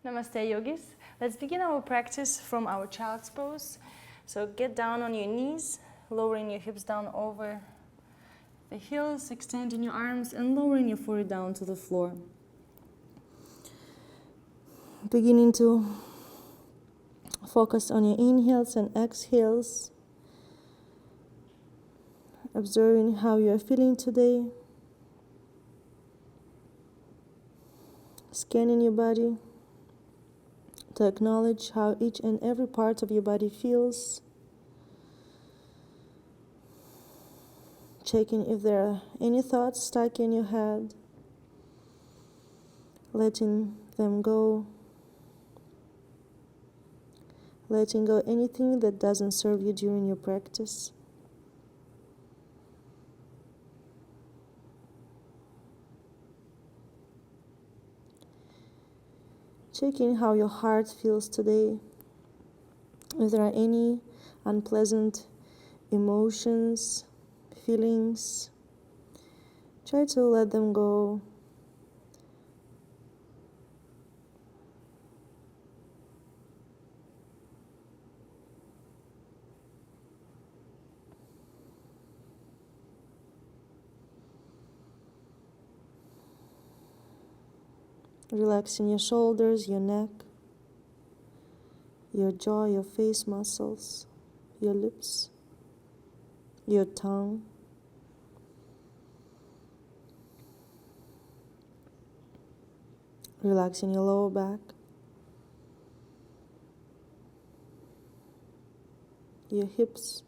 Namaste, yogis. Let's begin our practice from our child's pose. So get down on your knees, lowering your hips down over the heels, extending your arms and lowering your forehead down to the floor. Beginning to focus on your inhales and exhales, observing how you are feeling today, scanning your body to acknowledge how each and every part of your body feels, checking if there are any thoughts stuck in your head, letting them go, letting go anything that doesn't serve you during your practice. Checking how your heart feels today, if there are any unpleasant emotions, feelings, try to let them go. Relaxing your shoulders, your neck, your jaw, your face muscles, your lips, your tongue. Relaxing your lower back, your hips,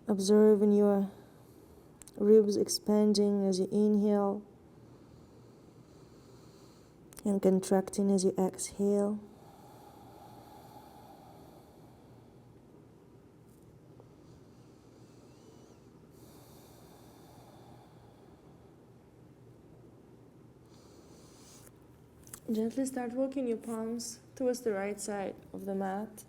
observing your ribs expanding as you inhale and contracting as you exhale. Gently start walking your palms towards the right side of the mat.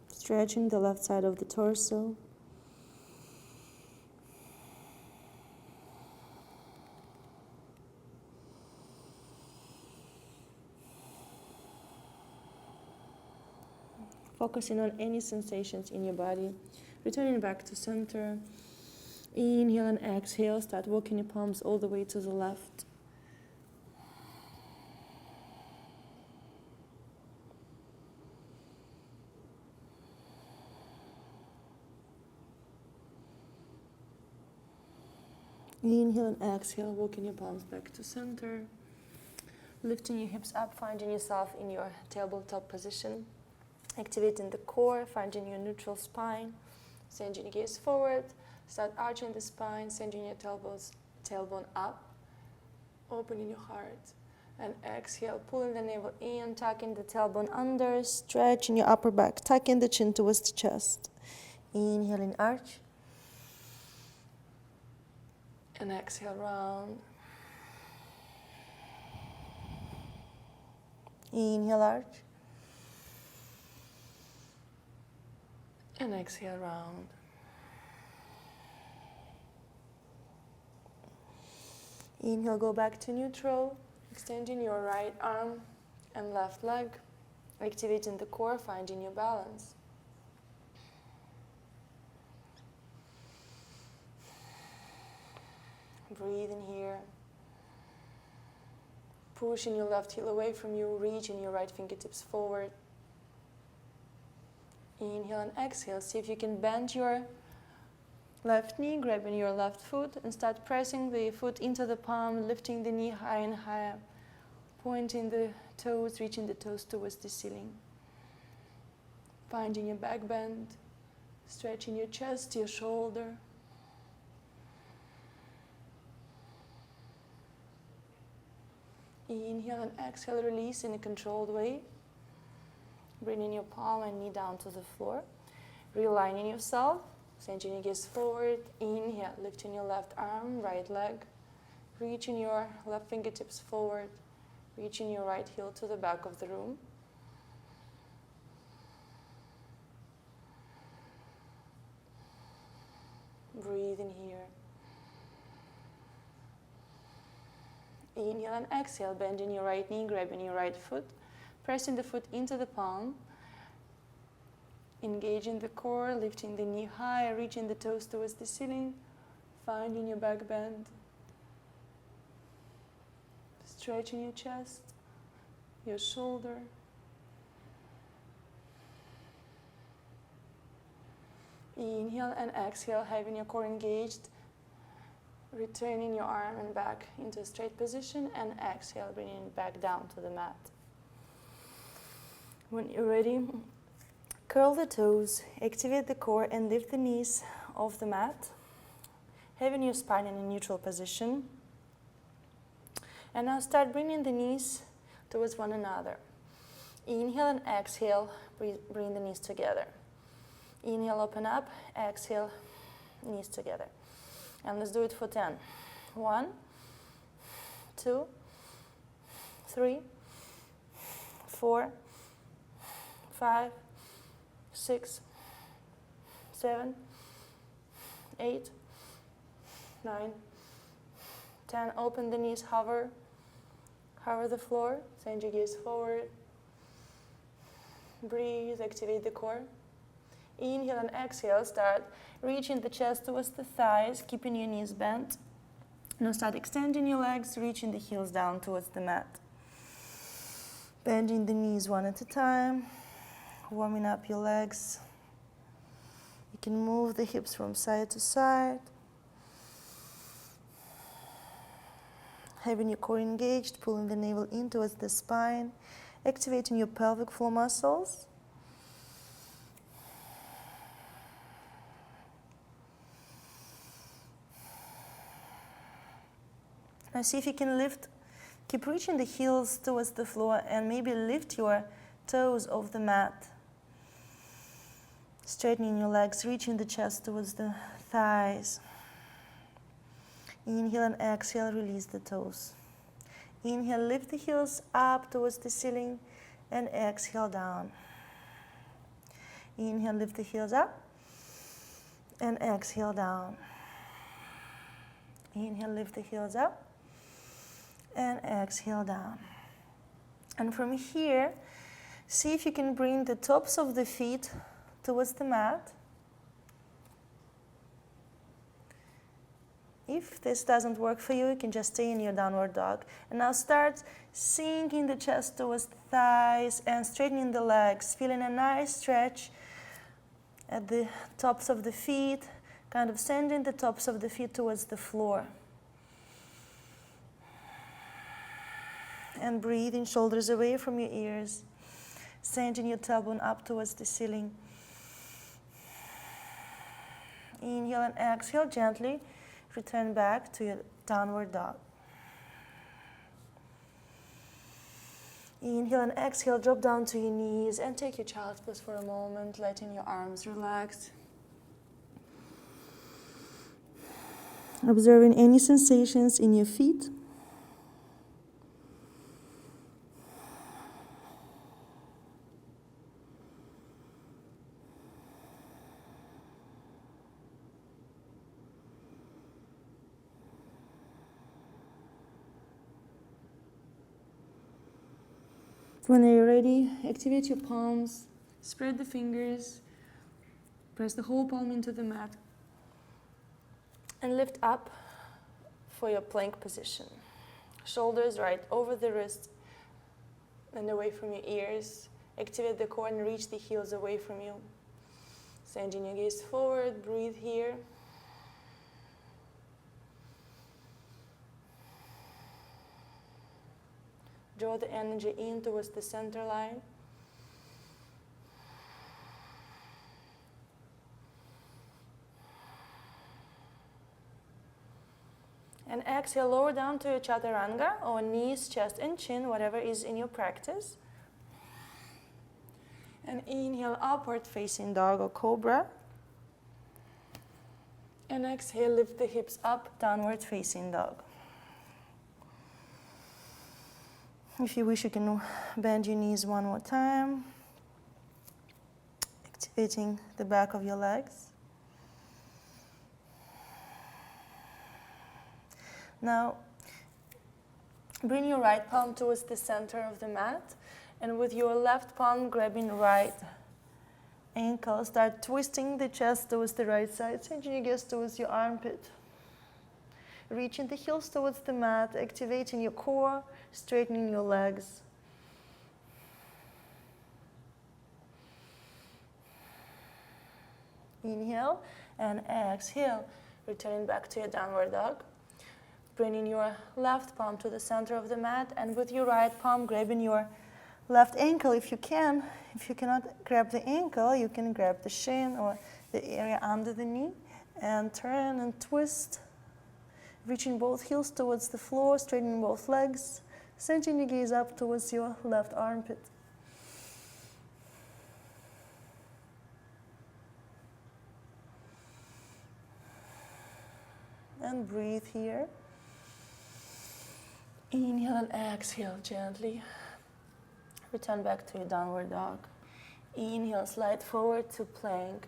Stretching the left side of the torso. Focusing on any sensations in your body. Returning back to center. Inhale and exhale. Start walking your palms all the way to the left. Inhale and exhale, walking your palms back to center. Lifting your hips up, finding yourself in your tabletop position. Activating the core, finding your neutral spine. Sending your gaze forward. Start arching the spine, sending your tailbone up. Opening your heart. And exhale, pulling the navel in, tucking the tailbone under, stretching your upper back, tucking the chin towards the chest. Inhaling, arch. And exhale, round. Inhale, arch. And exhale, round. Inhale, go back to neutral. Extending your right arm and left leg. Activating the core, finding your balance. Breathe in here. Pushing your left heel away from you, reaching your right fingertips forward. Inhale and exhale. See if you can bend your left knee, grabbing your left foot, and start pressing the foot into the palm, lifting the knee higher and higher, pointing the toes, reaching the toes towards the ceiling. Finding your back bend, stretching your chest, your shoulder. Inhale and exhale, release in a controlled way. Bringing your palm and knee down to the floor. Realigning yourself, sending your gaze forward. Inhale, lifting your left arm, right leg. Reaching your left fingertips forward, reaching your right heel to the back of the room. Breathe in here. Inhale and exhale, bending your right knee, grabbing your right foot, pressing the foot into the palm, engaging the core, lifting the knee high, reaching the toes towards the ceiling, finding your back bend, stretching your chest, your shoulder. Inhale and exhale, having your core engaged, returning your arm and back into a straight position, and exhale, bringing it back down to the mat. When you're ready, curl the toes, activate the core, and lift the knees off the mat, having your spine in a neutral position. And now start bringing the knees towards one another. Inhale and exhale, bring the knees together. Inhale, open up, exhale, knees together. And let's do it for 10. 1, 2, 3, 4, 5, 6, 7, 8, 9, 10. Open the knees, hover the floor, send your gaze forward. Breathe, activate the core. Inhale and exhale, start reaching the chest towards the thighs, keeping your knees bent. Now start extending your legs, reaching the heels down towards the mat. Bending the knees one at a time, warming up your legs. You can move the hips from side to side. Having your core engaged, pulling the navel in towards the spine, activating your pelvic floor muscles. Now see if you can lift, keep reaching the heels towards the floor and maybe lift your toes off the mat. Straightening your legs, reaching the chest towards the thighs. Inhale and exhale, release the toes. Inhale, lift the heels up towards the ceiling and exhale down. Inhale, lift the heels up and exhale down. Inhale, lift the heels up and exhale down. And from here, see if you can bring the tops of the feet towards the mat. If this doesn't work for you, you can just stay in your downward dog. And now start sinking the chest towards the thighs and straightening the legs, feeling a nice stretch at the tops of the feet, kind of sending the tops of the feet towards the floor. And breathing, shoulders away from your ears, sending your tailbone up towards the ceiling. Inhale and exhale, gently return back to your downward dog. Inhale and exhale, drop down to your knees and take your child's pose for a moment, letting your arms relax. Observing any sensations in your feet. When you're ready, activate your palms, spread the fingers, press the whole palm into the mat, and lift up for your plank position. Shoulders right over the wrists and away from your ears. Activate the core and reach the heels away from you. Sending your gaze forward, breathe here. Draw the energy in towards the center line. And exhale, lower down to your chaturanga, or knees, chest, and chin, whatever is in your practice. And inhale, upward facing dog or cobra. And exhale, lift the hips up, downward facing dog. If you wish, you can bend your knees one more time, activating the back of your legs. Now, bring your right palm towards the center of the mat, and with your left palm grabbing right ankle, start twisting the chest towards the right side, changing your gaze towards your armpit. Reaching the heels towards the mat, activating your core, straightening your legs. Inhale and exhale, returning back to your downward dog. Bringing your left palm to the center of the mat, and with your right palm grabbing your left ankle if you can. If you cannot grab the ankle, you can grab the shin or the area under the knee and turn and twist. Reaching both heels towards the floor, straightening both legs, sending your gaze up towards your left armpit. And breathe here. Inhale and exhale gently. Return back to your downward dog. Inhale, slide forward to plank.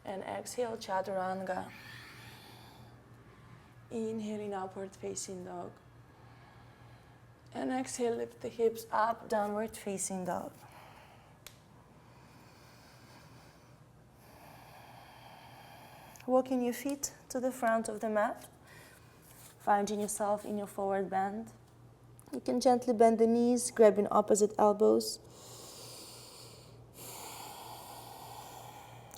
And exhale, chaturanga. Inhaling, upward facing dog. And exhale, lift the hips up, downward facing dog. Walking your feet to the front of the mat, finding yourself in your forward bend. You can gently bend the knees, grabbing opposite elbows.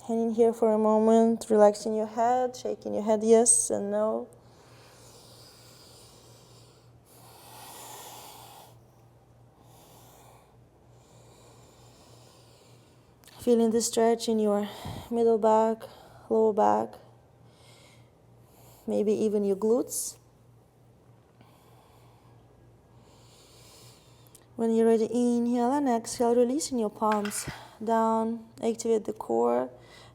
Hanging here for a moment, relaxing your head, shaking your head yes and no. Feeling the stretch in your middle back, lower back, maybe even your glutes. When you're ready, inhale and exhale, releasing your palms down, activate the core.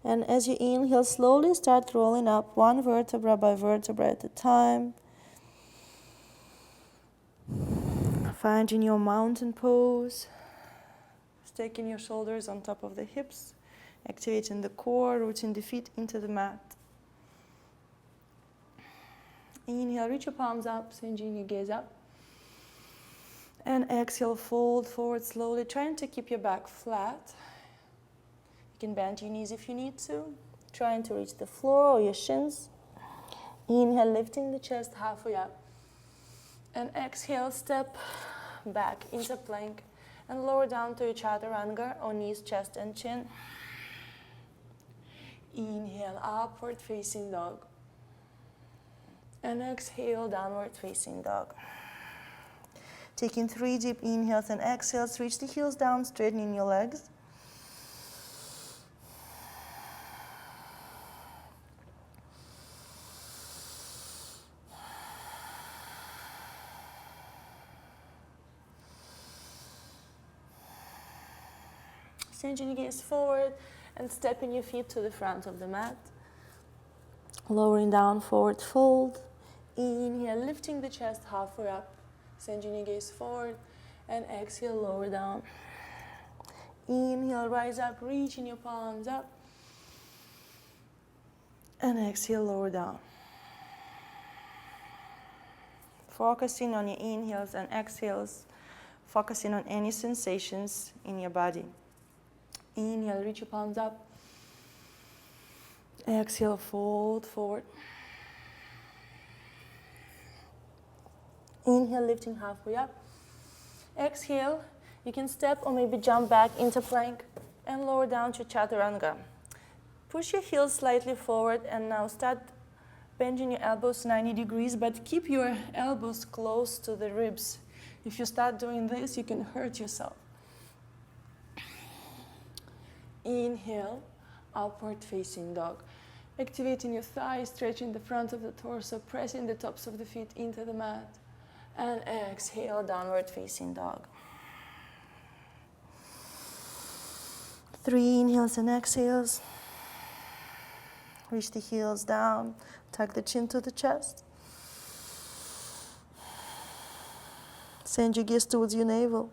And as you inhale, slowly start rolling up one vertebra by vertebra at a time. Finding your mountain pose. Staking your shoulders on top of the hips, activating the core, rooting the feet into the mat. Inhale, reach your palms up, sending your gaze up. And exhale, fold forward slowly, trying to keep your back flat. You can bend your knees if you need to, trying to reach the floor or your shins. Inhale, lifting the chest halfway up. And exhale, step back into plank. And lower down to your chaturanga, or knees, chest, and chin. Inhale, upward facing dog. And exhale, downward facing dog. Taking 3 deep inhales and exhales, reach the heels down, straightening your legs. Changing your gaze forward and stepping your feet to the front of the mat. Lowering down, forward fold. Inhale, lifting the chest halfway up. Sending your gaze forward and exhale, lower down. Inhale, rise up, reaching your palms up. And exhale, lower down. Focusing on your inhales and exhales. Focusing on any sensations in your body. Inhale, reach your palms up. Exhale, fold forward. Inhale, lifting halfway up. Exhale, you can step or maybe jump back into plank and lower down to chaturanga. Push your heels slightly forward and now start bending your elbows 90 degrees, but keep your elbows close to the ribs. If you start doing this, you can hurt yourself. Inhale, upward facing dog. Activating your thighs, stretching the front of the torso, pressing the tops of the feet into the mat. And exhale, downward facing dog. 3 inhales and exhales. Reach the heels down, tuck the chin to the chest. Send your gaze towards your navel.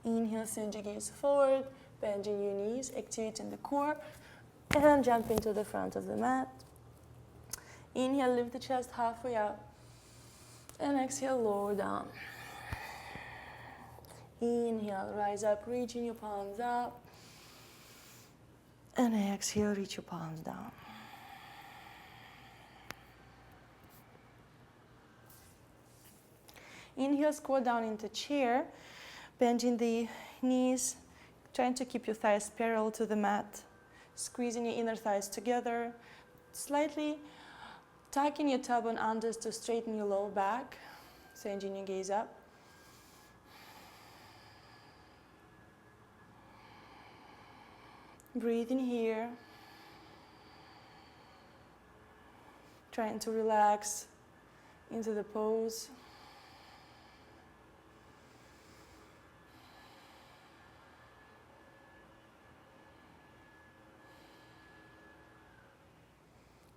Inhale, send your gaze forward, bending your knees, activating the core, and jump into the front of the mat. Inhale, lift the chest halfway up, and exhale, lower down. Inhale, rise up, reaching your palms up, and exhale, reach your palms down. Inhale, squat down into chair, bending the knees, trying to keep your thighs parallel to the mat, squeezing your inner thighs together, slightly tucking your tailbone unders to straighten your low back, sending your gaze up. Breathe in here, trying to relax into the pose.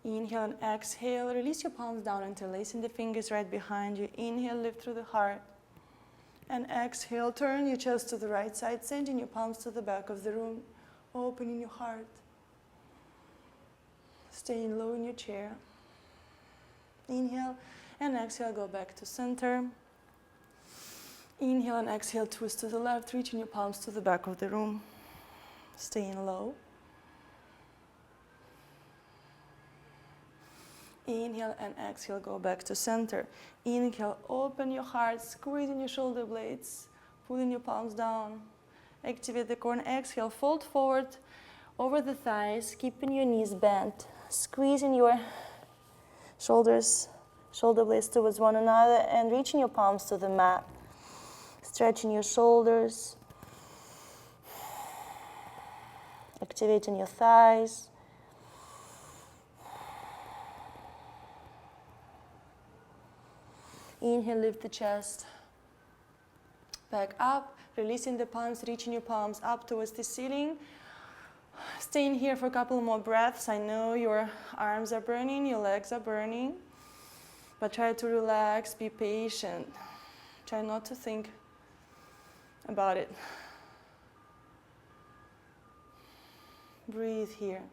Inhale and exhale, release your palms down, interlacing the fingers right behind you. Inhale, lift through the heart. And exhale, turn your chest to the right side, sending your palms to the back of the room, opening your heart. Staying low in your chair. Inhale and exhale, go back to center. Inhale and exhale, twist to the left, reaching your palms to the back of the room. Staying low. Inhale and exhale, go back to center. Inhale, open your heart, squeezing your shoulder blades, pulling your palms down. Activate the core and exhale, fold forward over the thighs, keeping your knees bent, squeezing your shoulders, shoulder blades towards one another, and reaching your palms to the mat. Stretching your shoulders, activating your thighs. Inhale, lift the chest back up, releasing the palms, reaching your palms up towards the ceiling. Staying here for a couple more breaths. I know your arms are burning, your legs are burning, but try to relax, be patient. Try not to think about it. Breathe here.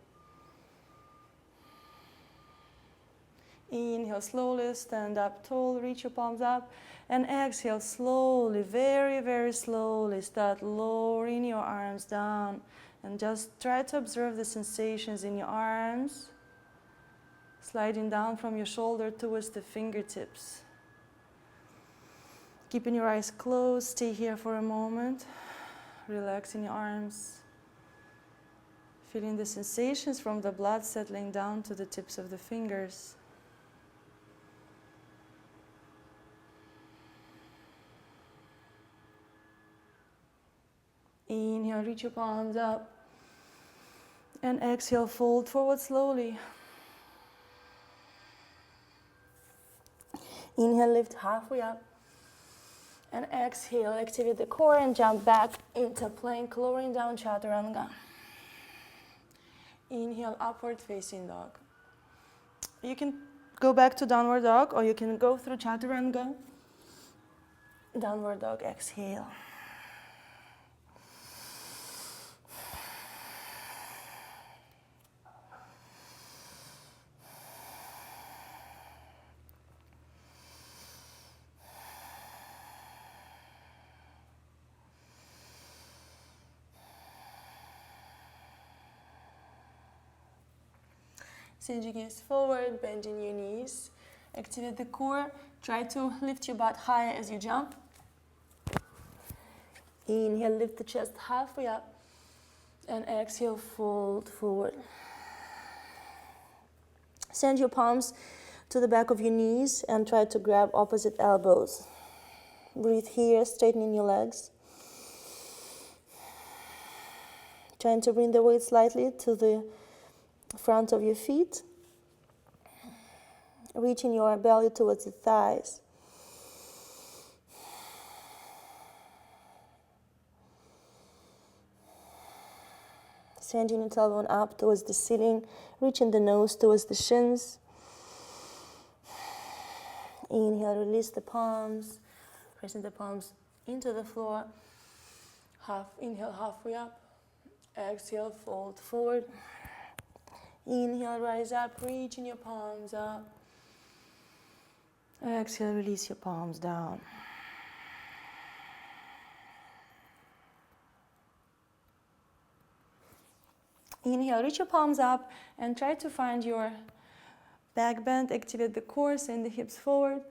Inhale, slowly stand up tall, reach your palms up, and exhale slowly, very, very slowly. Start lowering your arms down, and just try to observe the sensations in your arms, sliding down from your shoulder towards the fingertips. Keeping your eyes closed, stay here for a moment, relaxing your arms, feeling the sensations from the blood settling down to the tips of the fingers. Inhale, reach your palms up, and exhale, fold forward slowly. Inhale, lift halfway up, and exhale, activate the core and jump back into plank, lowering down chaturanga. Inhale, upward facing dog. You can go back to downward dog, or you can go through chaturanga. Downward dog, exhale. Send your gaze forward, bending your knees. Activate the core. Try to lift your butt higher as you jump. Inhale, lift the chest halfway up. And exhale, fold forward. Send your palms to the back of your knees and try to grab opposite elbows. Breathe here, straightening your legs. Trying to bring the weight slightly to the front of your feet, reaching your belly towards the thighs. Sending your tailbone up towards the ceiling, reaching the nose towards the shins, Inhale, release the palms, pressing the palms into the floor. Inhale, halfway up. Exhale, fold forward. Inhale, rise up, reaching your palms up. Exhale, release your palms down. Inhale, reach your palms up and try to find your back bend. Activate the core, send the hips forward.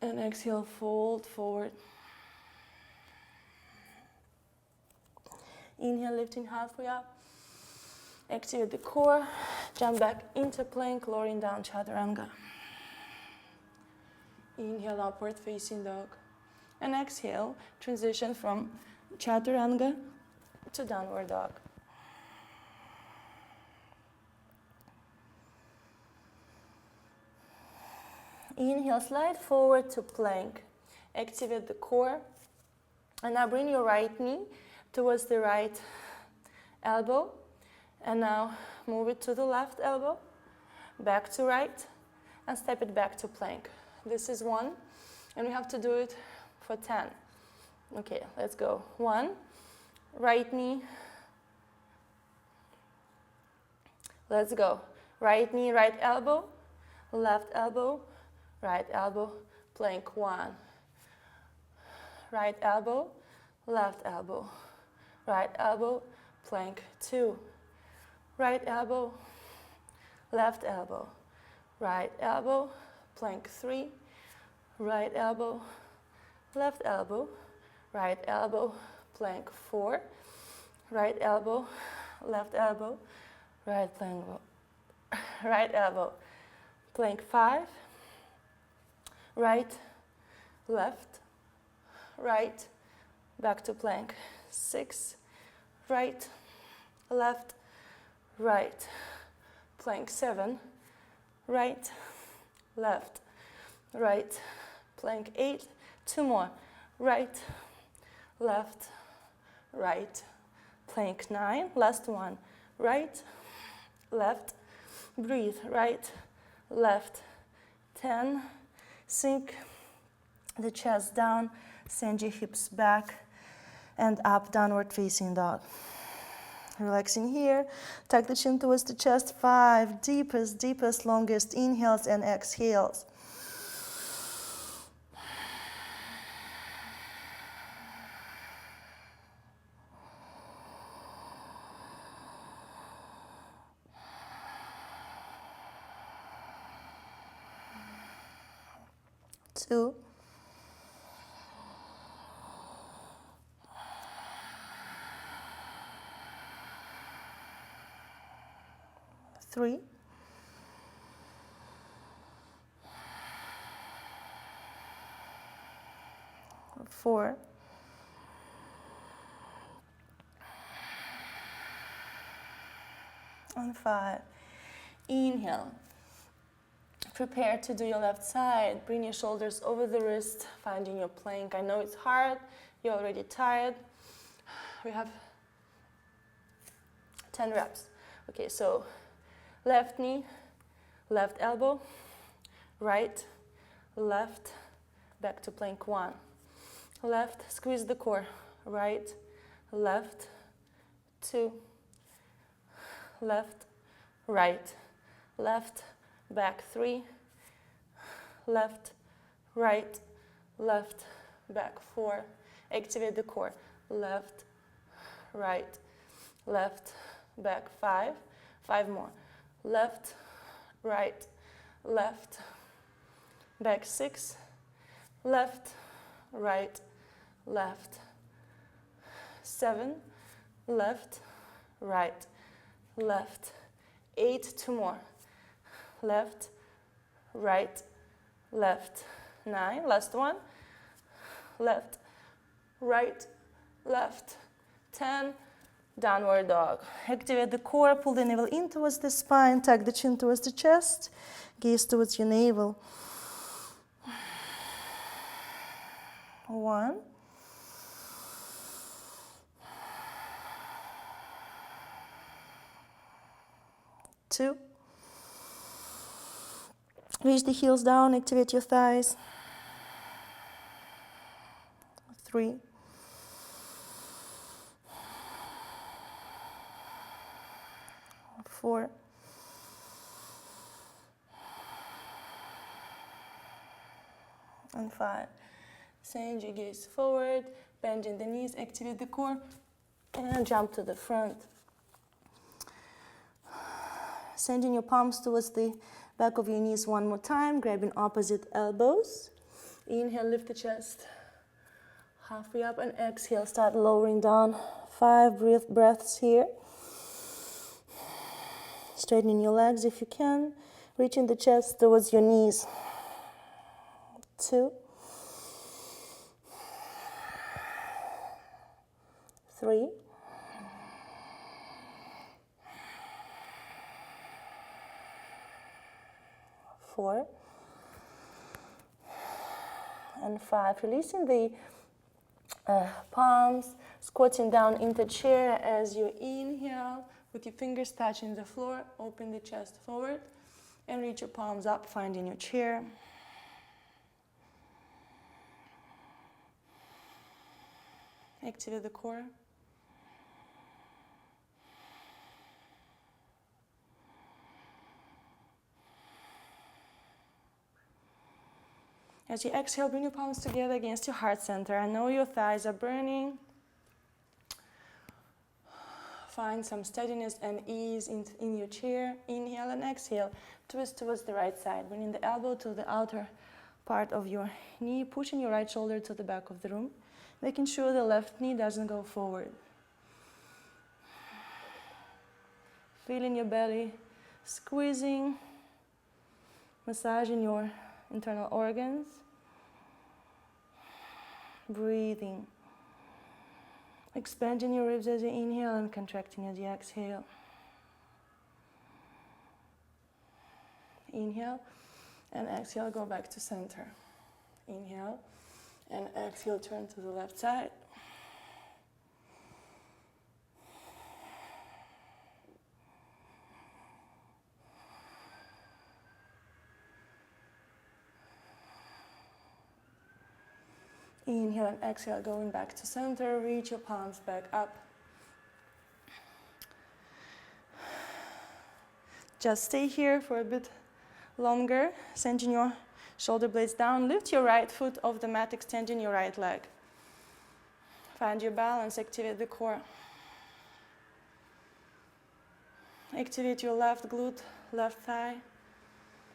And exhale, fold forward. Inhale, lifting halfway up. Activate the core. Jump back into plank, lowering down chaturanga. Inhale, upward facing dog. And exhale, transition from chaturanga to downward dog. Inhale, slide forward to plank. Activate the core. And now bring your right knee towards the right elbow. And now move it to the left elbow, back to right, and step it back to plank. This is 1, and we have to do it for 10. Okay, let's go. 1, right knee. Let's go. Right knee, right elbow, left elbow, right elbow, plank. 1. Right elbow, left elbow, right elbow, plank. 2. Right elbow, left elbow, right elbow, plank. 3. Right elbow, left elbow, right elbow, plank. 4. Right elbow, left elbow, right plank, right elbow, plank. 5. Right, left, right, back to plank. 6. Right, left, right, plank. 7. Right, left, right, plank. 8. 2 more. Right, left, right, plank. 9. Last one. Right, left, breathe. Right, left. 10. Sink the chest down, send your hips back and up, downward facing dog. Relaxing here, tuck the chin towards the chest. 5 deepest, longest inhales and exhales. Two. 3. 4. 5. Inhale. Prepare to do your left side. Bring your shoulders over the wrist, finding your plank. I know it's hard. You're already tired. We have 10 reps. Okay, so left knee, left elbow, right, left, back to plank. 1. Left, squeeze the core. Right, left, 2, left, right, left, back. 3, left, right, left, back. 4. Activate the core. Left, right, left, back. 5. 5 more. Left, right, left, back. 6. Left, right, left. 7. Left, right, left. 8. 2 more. Left, right, left. 9. Last one. Left, right, left. 10. Downward dog. Activate the core, pull the navel in towards the spine, tuck the chin towards the chest, gaze towards your navel. 1. 2. Reach the heels down, activate your thighs. 3. 4. And 5. Send your gaze forward, bending the knees, activate the core, and jump to the front. Sending your palms towards the back of your knees one more time, grabbing opposite elbows. Inhale, lift the chest halfway up, and exhale, start lowering down. 5 breaths here. Straightening your legs if you can, reaching the chest towards your knees. 2. 3. 4. And 5. Releasing the palms, squatting down into chair as you inhale, with your fingers touching the floor. Open the chest forward and reach your palms up, finding your chair. Activate the core. As you exhale, bring your palms together against your heart center. I know your thighs are burning. Find some steadiness and ease in your chair. Inhale and exhale. Twist towards the right side. Bringing the elbow to the outer part of your knee. Pushing your right shoulder to the back of the room. Making sure the left knee doesn't go forward. Feeling your belly squeezing. Massaging your internal organs. Breathing. Expanding your ribs as you inhale and contracting as you exhale. Inhale and exhale, go back to center. Inhale and exhale, turn to the left side. Inhale and exhale, going back to center. Reach your palms back up. Just stay here for a bit longer, sending your shoulder blades down. Lift your right foot off the mat, extending your right leg. Find your balance, activate the core. Activate your left glute, left thigh,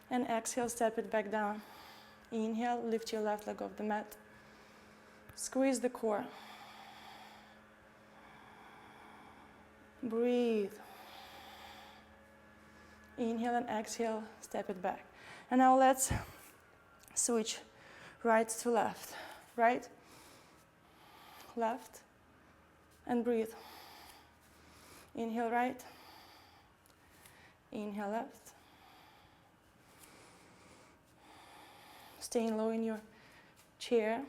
and exhale, step it back down. Inhale, lift your left leg off the mat. Squeeze the core. Breathe. Inhale and exhale, step it back. And now let's switch right to left. Right, left, and breathe. Inhale right, inhale left. Staying low in your chair.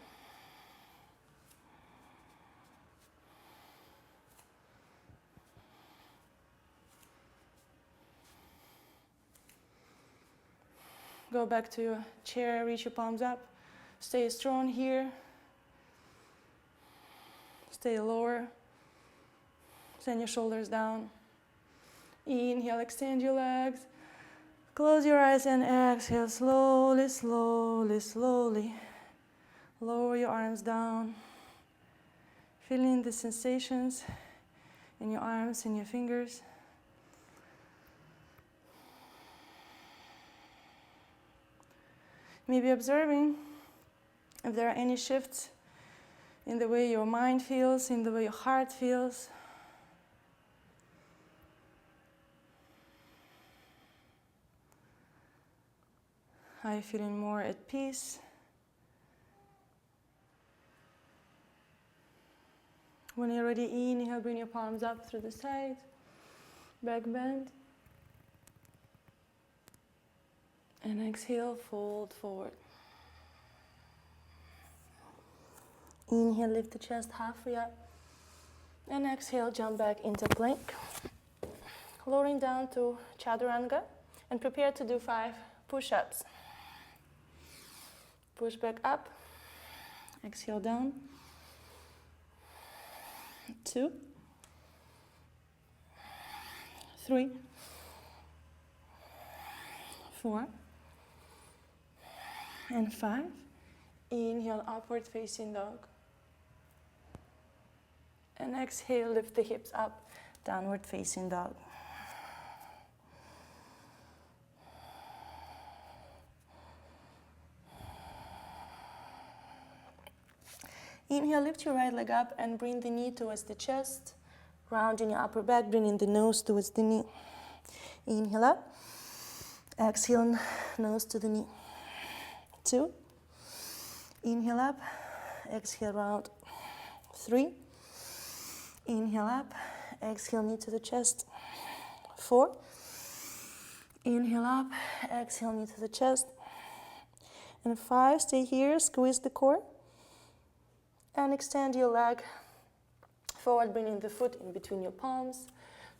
Go back to your chair, reach your palms up. Stay strong here. Stay lower. Send your shoulders down. Inhale, extend your legs. Close your eyes and exhale slowly, slowly, slowly. Lower your arms down. Feeling the sensations in your arms and your fingers. Maybe observing if there are any shifts in the way your mind feels, in the way your heart feels. Are you feeling more at peace? When you're ready, inhale, bring your palms up through the side, back bend. And exhale, fold forward. Inhale, lift the chest halfway up. And exhale, jump back into plank. Lowering down to chaturanga. And prepare to do 5 push-ups. Push back up. Exhale down. 2, 3, 4, and 5. Inhale, upward facing dog. And exhale, lift the hips up, downward facing dog. Inhale, lift your right leg up and bring the knee towards the chest. Round in your upper back, bringing the nose towards the knee. Inhale up. Exhale, nose to the knee. 2. Inhale up. Exhale, round. 3. Inhale up. Exhale, knee to the chest. 4. Inhale up. Exhale, knee to the chest. And 5, stay here, squeeze the core. And extend your leg forward, bringing the foot in between your palms.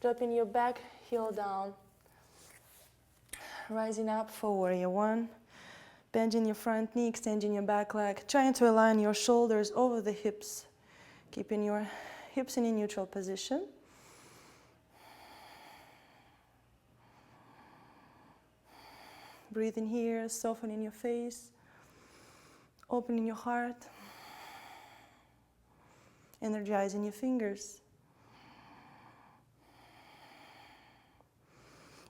Dropping your back, heel down. Rising up for warrior 1. Bending your front knee, extending your back leg. Trying to align your shoulders over the hips. Keeping your hips in a neutral position. Breathing here, softening your face. Opening your heart. Energizing your fingers.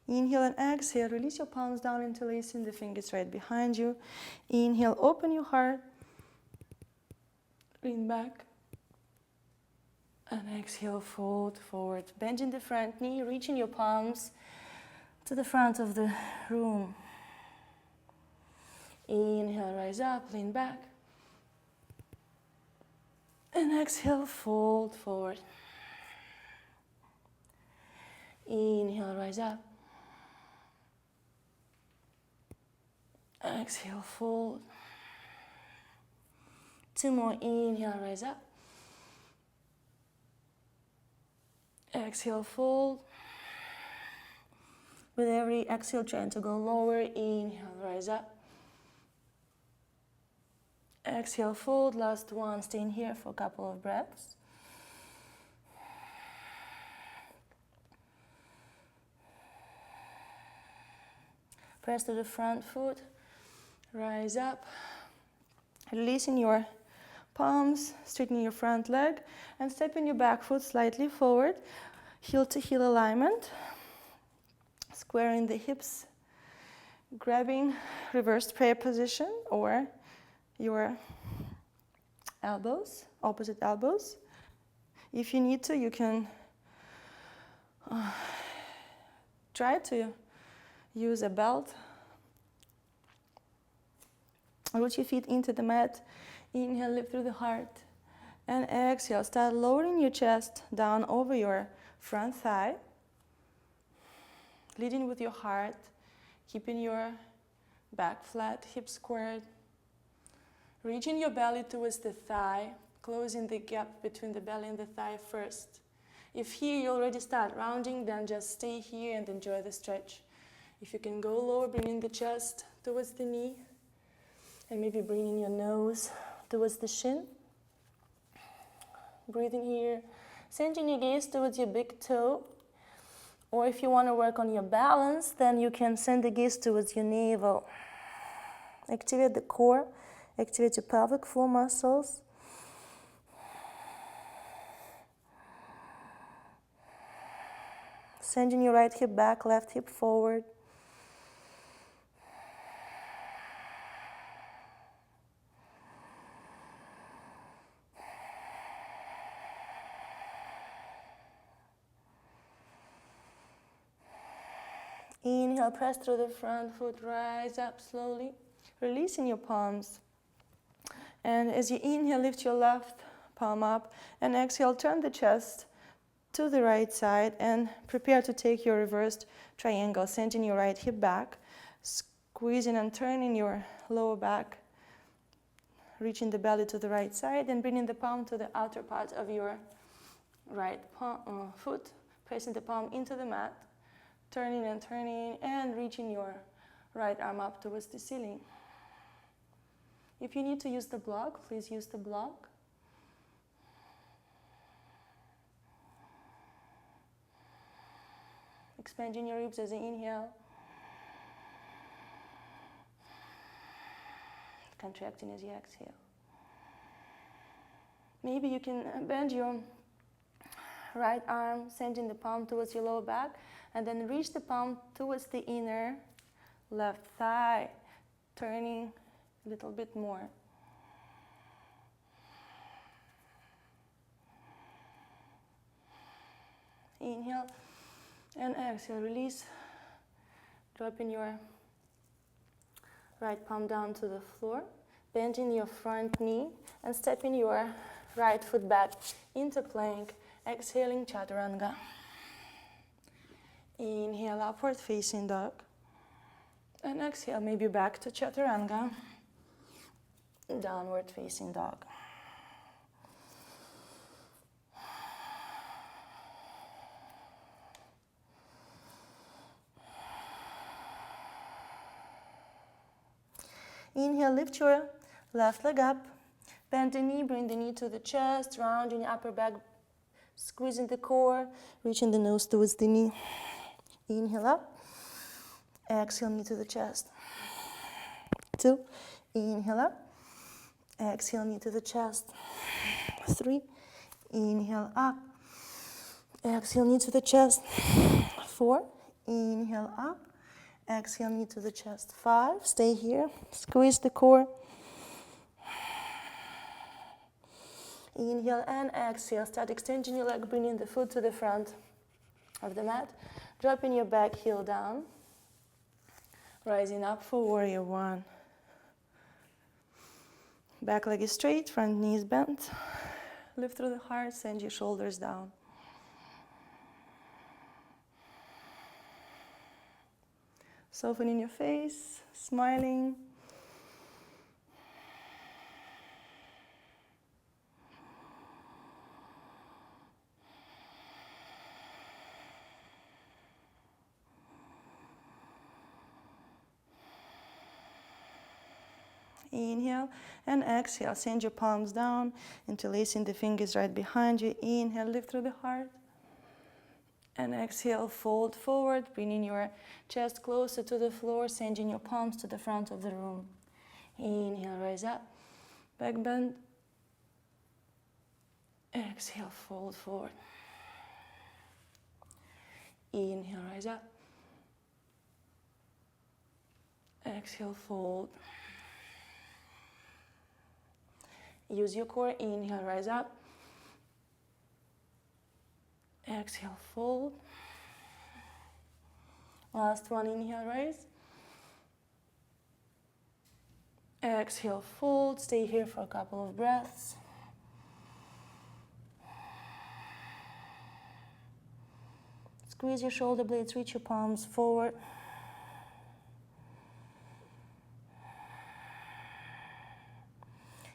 Inhale and exhale. Release your palms down, interlacing the fingers right behind you. Inhale, open your heart. Lean back. And exhale, fold forward. Bending the front knee, reaching your palms to the front of the room. Inhale, rise up, lean back. And exhale, fold forward. Inhale, rise up. Exhale, fold. 2 more. Inhale, rise up. Exhale, fold. With every exhale, trying to go lower. Inhale, rise up. Exhale, fold. Last one. Stay in here for a couple of breaths. Press to the front foot. Rise up. Releasing your palms, straightening your front leg, and stepping your back foot slightly forward. Heel to heel alignment. Squaring the hips. Grabbing reversed prayer position or your elbows, opposite elbows. If you need to, you can try to use a belt. Root your feet into the mat. Inhale, lift through the heart. And exhale, start lowering your chest down over your front thigh. Leading with your heart, keeping your back flat, hips squared. Reaching your belly towards the thigh, closing the gap between the belly and the thigh first. If here you already start rounding, then just stay here and enjoy the stretch. If you can go lower, bringing the chest towards the knee, and maybe bringing your nose towards the shin. Breathing here, sending your gaze towards your big toe. Or if you want to work on your balance, then you can send the gaze towards your navel. Activate the core. Activate your pelvic floor muscles. Sending your right hip back, left hip forward. Inhale, press through the front foot, rise up slowly, releasing your palms. And as you inhale, lift your left palm up, and exhale, turn the chest to the right side and prepare to take your reversed triangle, sending your right hip back, squeezing and turning your lower back, reaching the belly to the right side and bringing the palm to the outer part of your right foot, pressing the palm into the mat, turning and reaching your right arm up towards the ceiling. If you need to use the block, please use the block. Expanding your ribs as you inhale. Contracting as you exhale. Maybe you can bend your right arm, sending the palm towards your lower back, and then reach the palm towards the inner left thigh, turning a little bit more. Inhale and exhale, release. Dropping your right palm down to the floor, bending your front knee and stepping your right foot back into plank, exhaling chaturanga. Inhale, upward facing dog. And exhale, maybe back to chaturanga, downward facing dog. Inhale, lift your left leg up, bend the knee, bring the knee to the chest, rounding your upper back, squeezing the core, reaching the nose towards the knee. Inhale up, exhale, knee to the chest. 2, inhale up, exhale, knee to the chest. 3, inhale up, exhale, knee to the chest. 4, inhale up, exhale, knee to the chest. 5, stay here, squeeze the core. Inhale and exhale, start extending your leg, bringing the foot to the front of the mat, dropping your back heel down, rising up for warrior 1. Back leg is straight, front knee is bent, lift through the heart, send your shoulders down. Softening your face, smiling. Inhale and exhale. Send your palms down, interlacing the fingers right behind you. Inhale, lift through the heart. And exhale, fold forward, bringing your chest closer to the floor, sending your palms to the front of the room. Inhale, rise up, back bend. Exhale, fold forward. Inhale, rise up. Exhale, fold. Use your core. Inhale, rise up. Exhale, fold. Last one, inhale, rise. Exhale, fold. Stay here for a couple of breaths. Squeeze your shoulder blades, reach your palms forward.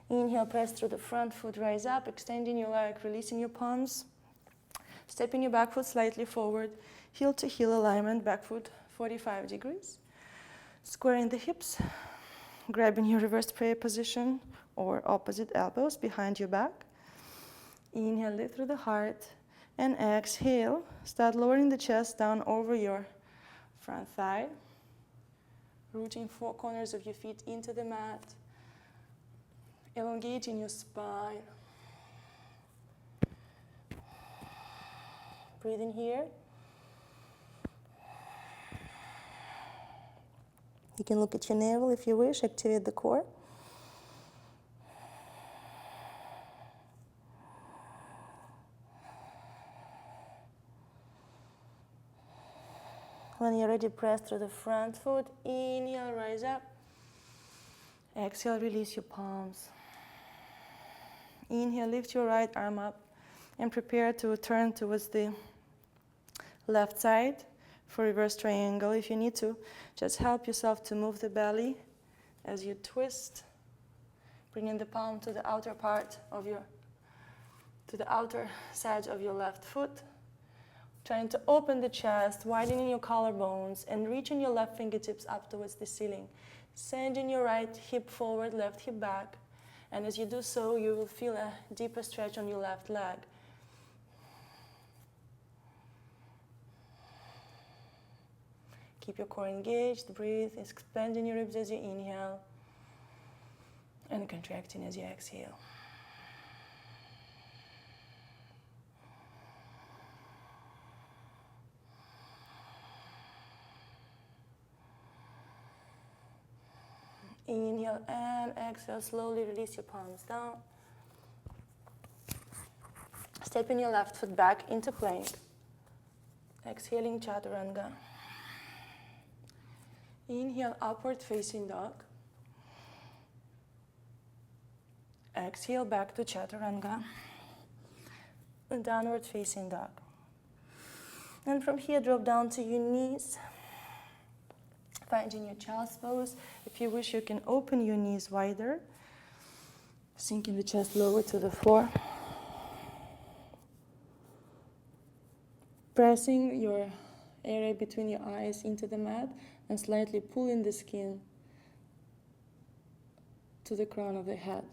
Inhale, press through the front foot, rise up, extending your leg, releasing your palms. Stepping your back foot slightly forward, heel to heel alignment, back foot 45 degrees. Squaring the hips, grabbing your reverse prayer position or opposite elbows behind your back. Inhale, lift through the heart, and exhale, start lowering the chest down over your front thigh, rooting 4 corners of your feet into the mat, elongating your spine. Breathe in here. You can look at your navel if you wish, activate the core. When you're ready, press through the front foot. Inhale, rise up. Exhale, release your palms. Inhale, lift your right arm up and prepare to turn towards the left side for reverse triangle. If you need to, just help yourself to move the belly as you twist, bringing the palm to the outer part of to the outer side of your left foot. Trying to open the chest, widening your collarbones, and reaching your left fingertips up towards the ceiling. Sending your right hip forward, left hip back. And as you do so, you will feel a deeper stretch on your left leg. Keep your core engaged, breathe, expanding your ribs as you inhale, and contracting as you exhale. Inhale and exhale, slowly release your palms down. Stepping your left foot back into plank. Exhaling chaturanga. Inhale, upward facing dog. Exhale, back to chaturanga. And downward facing dog. And from here, drop down to your knees. Finding your child's pose. If you wish, you can open your knees wider, sinking the chest lower to the floor. Pressing your area between your eyes into the mat and slightly pulling the skin to the crown of the head.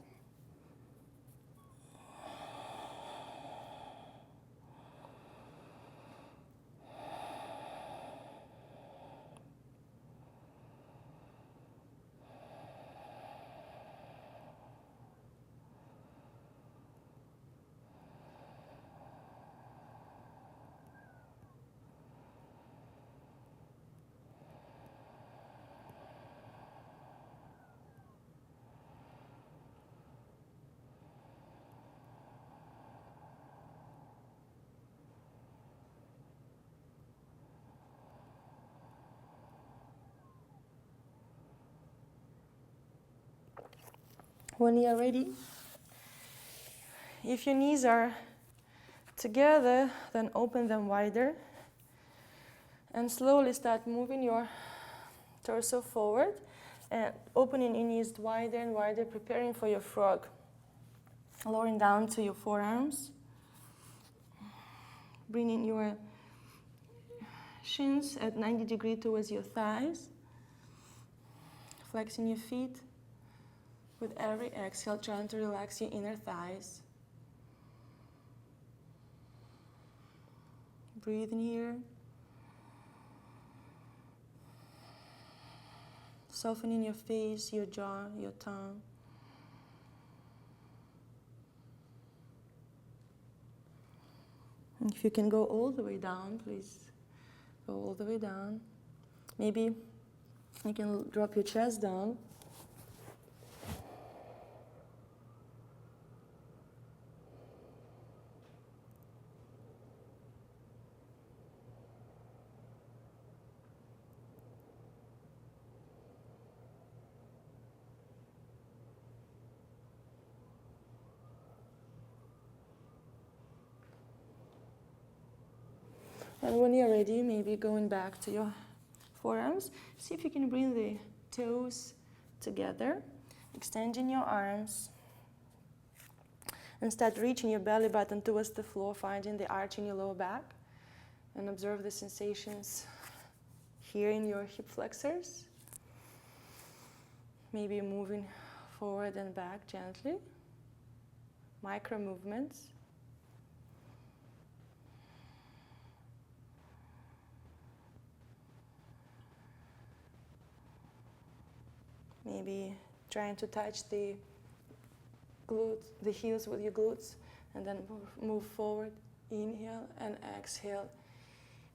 When you are ready, if your knees are together, then open them wider and slowly start moving your torso forward and opening your knees wider and wider, preparing for your frog. Lowering down to your forearms, bringing your shins at 90 degrees towards your thighs, flexing your feet. With every exhale, trying to relax your inner thighs. Breathe in here. Softening your face, your jaw, your tongue. If you can go all the way down, please go all the way down. Maybe you can drop your chest down. And when you're ready, maybe going back to your forearms, see if you can bring the toes together, extending your arms, and start reaching your belly button towards the floor, finding the arch in your lower back, and observe the sensations here in your hip flexors. Maybe moving forward and back gently, micro movements. Maybe trying to touch the glutes, the heels with your glutes, and then move forward. Inhale and exhale,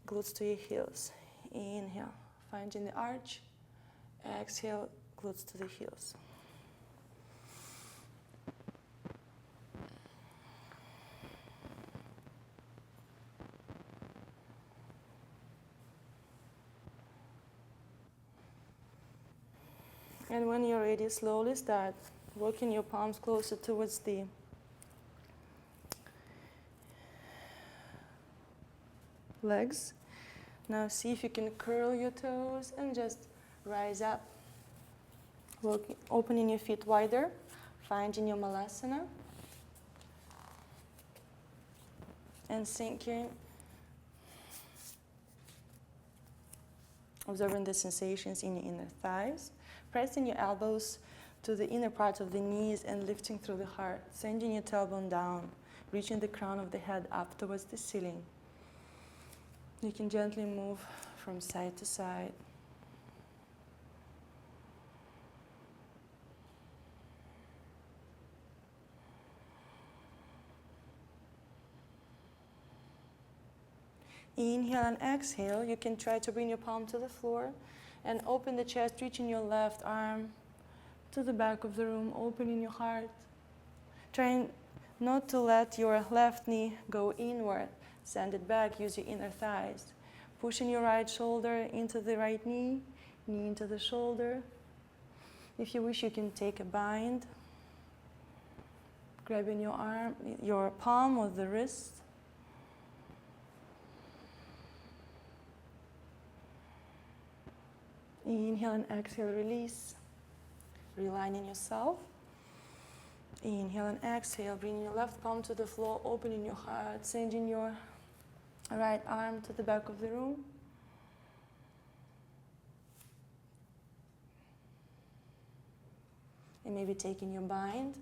glutes to your heels. Inhale, finding the arch. Exhale, glutes to the heels. And when you're ready, slowly start working your palms closer towards the legs. Now see if you can curl your toes and just rise up. Opening your feet wider, finding your malasana. And sinking observing the sensations in your inner thighs, pressing your elbows to the inner part of the knees and lifting through the heart, sending your tailbone down, reaching the crown of the head up towards the ceiling. You can gently move from side to side. Inhale and exhale. You can try to bring your palm to the floor and open the chest, reaching your left arm to the back of the room, opening your heart. Trying not to let your left knee go inward. Send it back, use your inner thighs. Pushing your right shoulder into the right knee, knee into the shoulder. If you wish, you can take a bind. Grabbing your arm, your palm or the wrist. Inhale and exhale, release. Realigning yourself. Inhale and exhale, bringing your left palm to the floor, opening your heart, sending your right arm to the back of the room. And maybe taking your bind.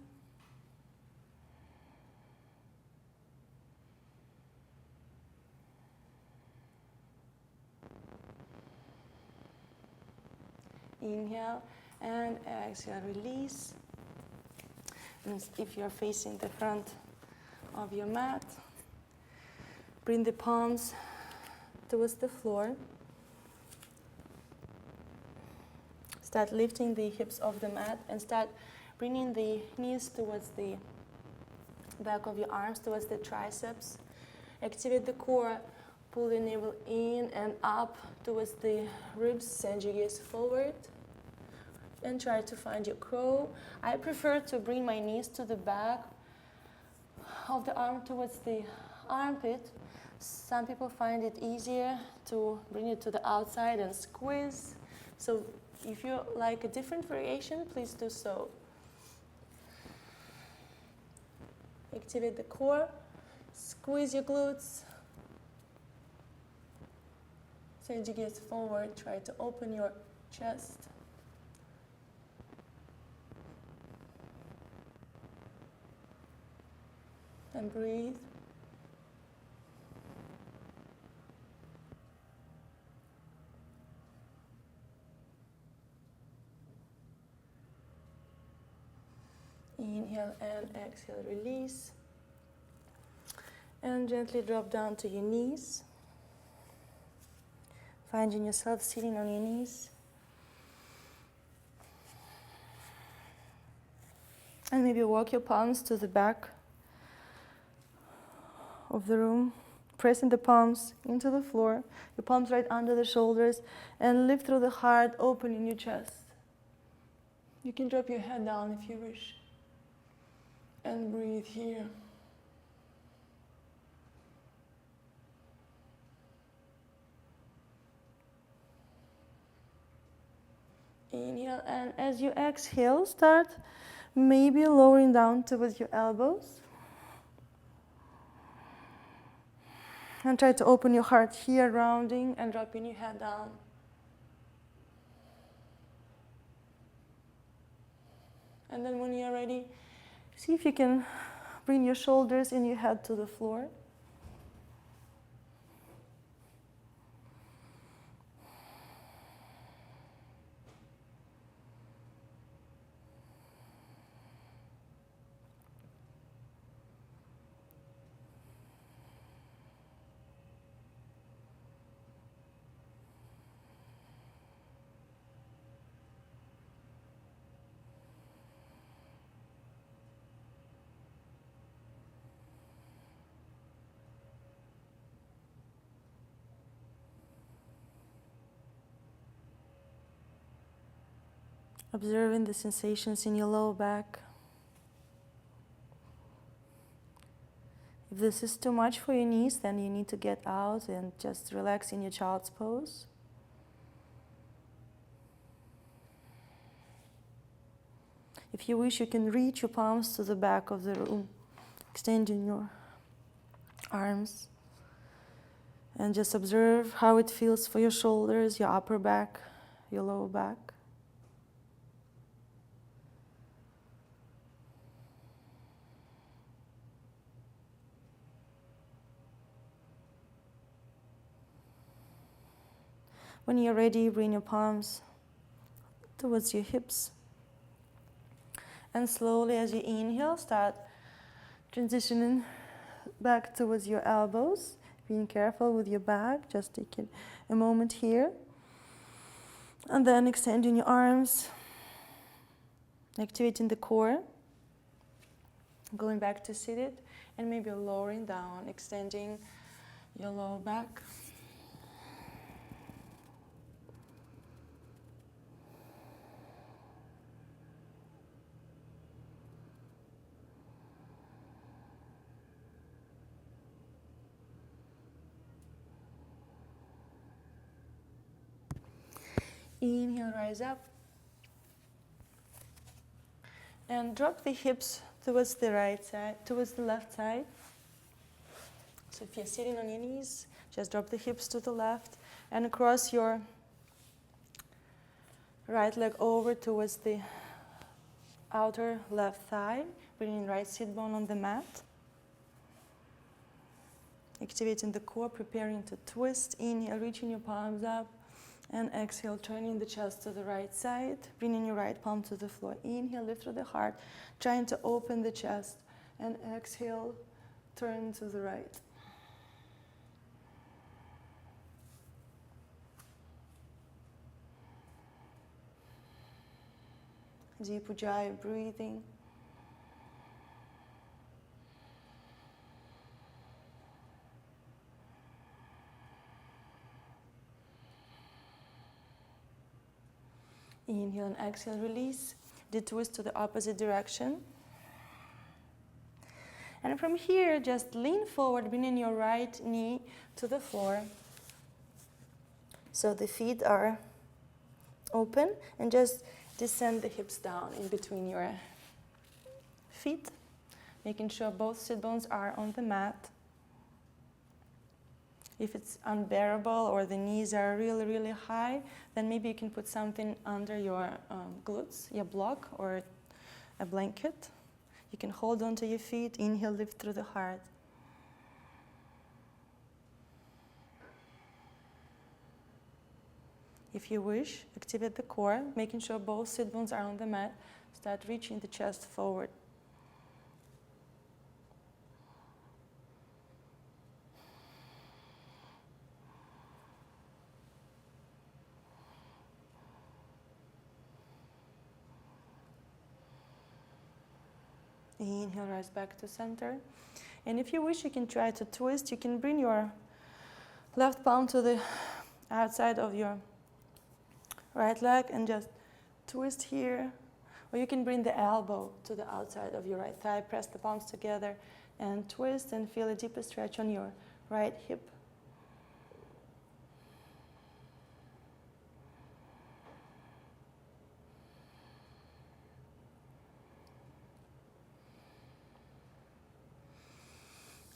Inhale and exhale, release. And if you're facing the front of your mat, bring the palms towards the floor. Start lifting the hips off the mat and start bringing the knees towards the back of your arms, towards the triceps. Activate the core. Pull the navel in and up towards the ribs. Send your gaze forward. And try to find your crow. I prefer to bring my knees to the back of the arm towards the armpit. Some people find it easier to bring it to the outside and squeeze. So if you like a different variation, please do so. Activate the core. Squeeze your glutes. Send your gaze forward. Try to open your chest. And breathe. Inhale and exhale, release. And gently drop down to your knees. Finding yourself sitting on your knees. And maybe walk your palms to the back of the room, pressing the palms into the floor, your palms right under the shoulders, and lift through the heart, opening your chest. You can drop your head down if you wish, and breathe here. Inhale, and as you exhale, start maybe lowering down towards your elbows. And try to open your heart here, rounding and dropping your head down. And then when you're ready, see if you can bring your shoulders and your head to the floor. Observing the sensations in your lower back. If this is too much for your knees, then you need to get out and just relax in your child's pose. If you wish, you can reach your palms to the back of the room, extending your arms And just observe how it feels for your shoulders, your upper back, your lower back. When you're ready, bring your palms towards your hips. And slowly, as you inhale, start transitioning back towards your elbows. Being careful with your back, just taking a moment here. And then extending your arms, activating the core. Going back to seated, and maybe lowering down, extending your lower back. Inhale, rise up. And drop the hips towards the right side, towards the left side. So if you're sitting on your knees, just drop the hips to the left and cross your right leg over towards the outer left thigh, bringing right sit bone on the mat. Activating the core, preparing to twist. Inhale, reaching your palms up. And exhale, turning the chest to the right side, bringing your right palm to the floor. Inhale, lift through the heart, trying to open the chest. And exhale, turn to the right. Deep Ujjayi breathing. Inhale and exhale, release. The twist to the opposite direction. And from here, just lean forward, bringing your right knee to the floor. So the feet are open, and just descend the hips down in between your feet, making sure both sit bones are on the mat. If it's unbearable or the knees are really, really high, then maybe you can put something under your glutes, your block or a blanket. You can hold onto your feet, inhale, lift through the heart. If you wish, activate the core, making sure both sit bones are on the mat. Start reaching the chest forward. Inhale, rise back to center. And if you wish, you can try to twist. You can bring your left palm to the outside of your right leg and just twist here. Or you can bring the elbow to the outside of your right thigh. Press the palms together and twist and feel a deeper stretch on your right hip.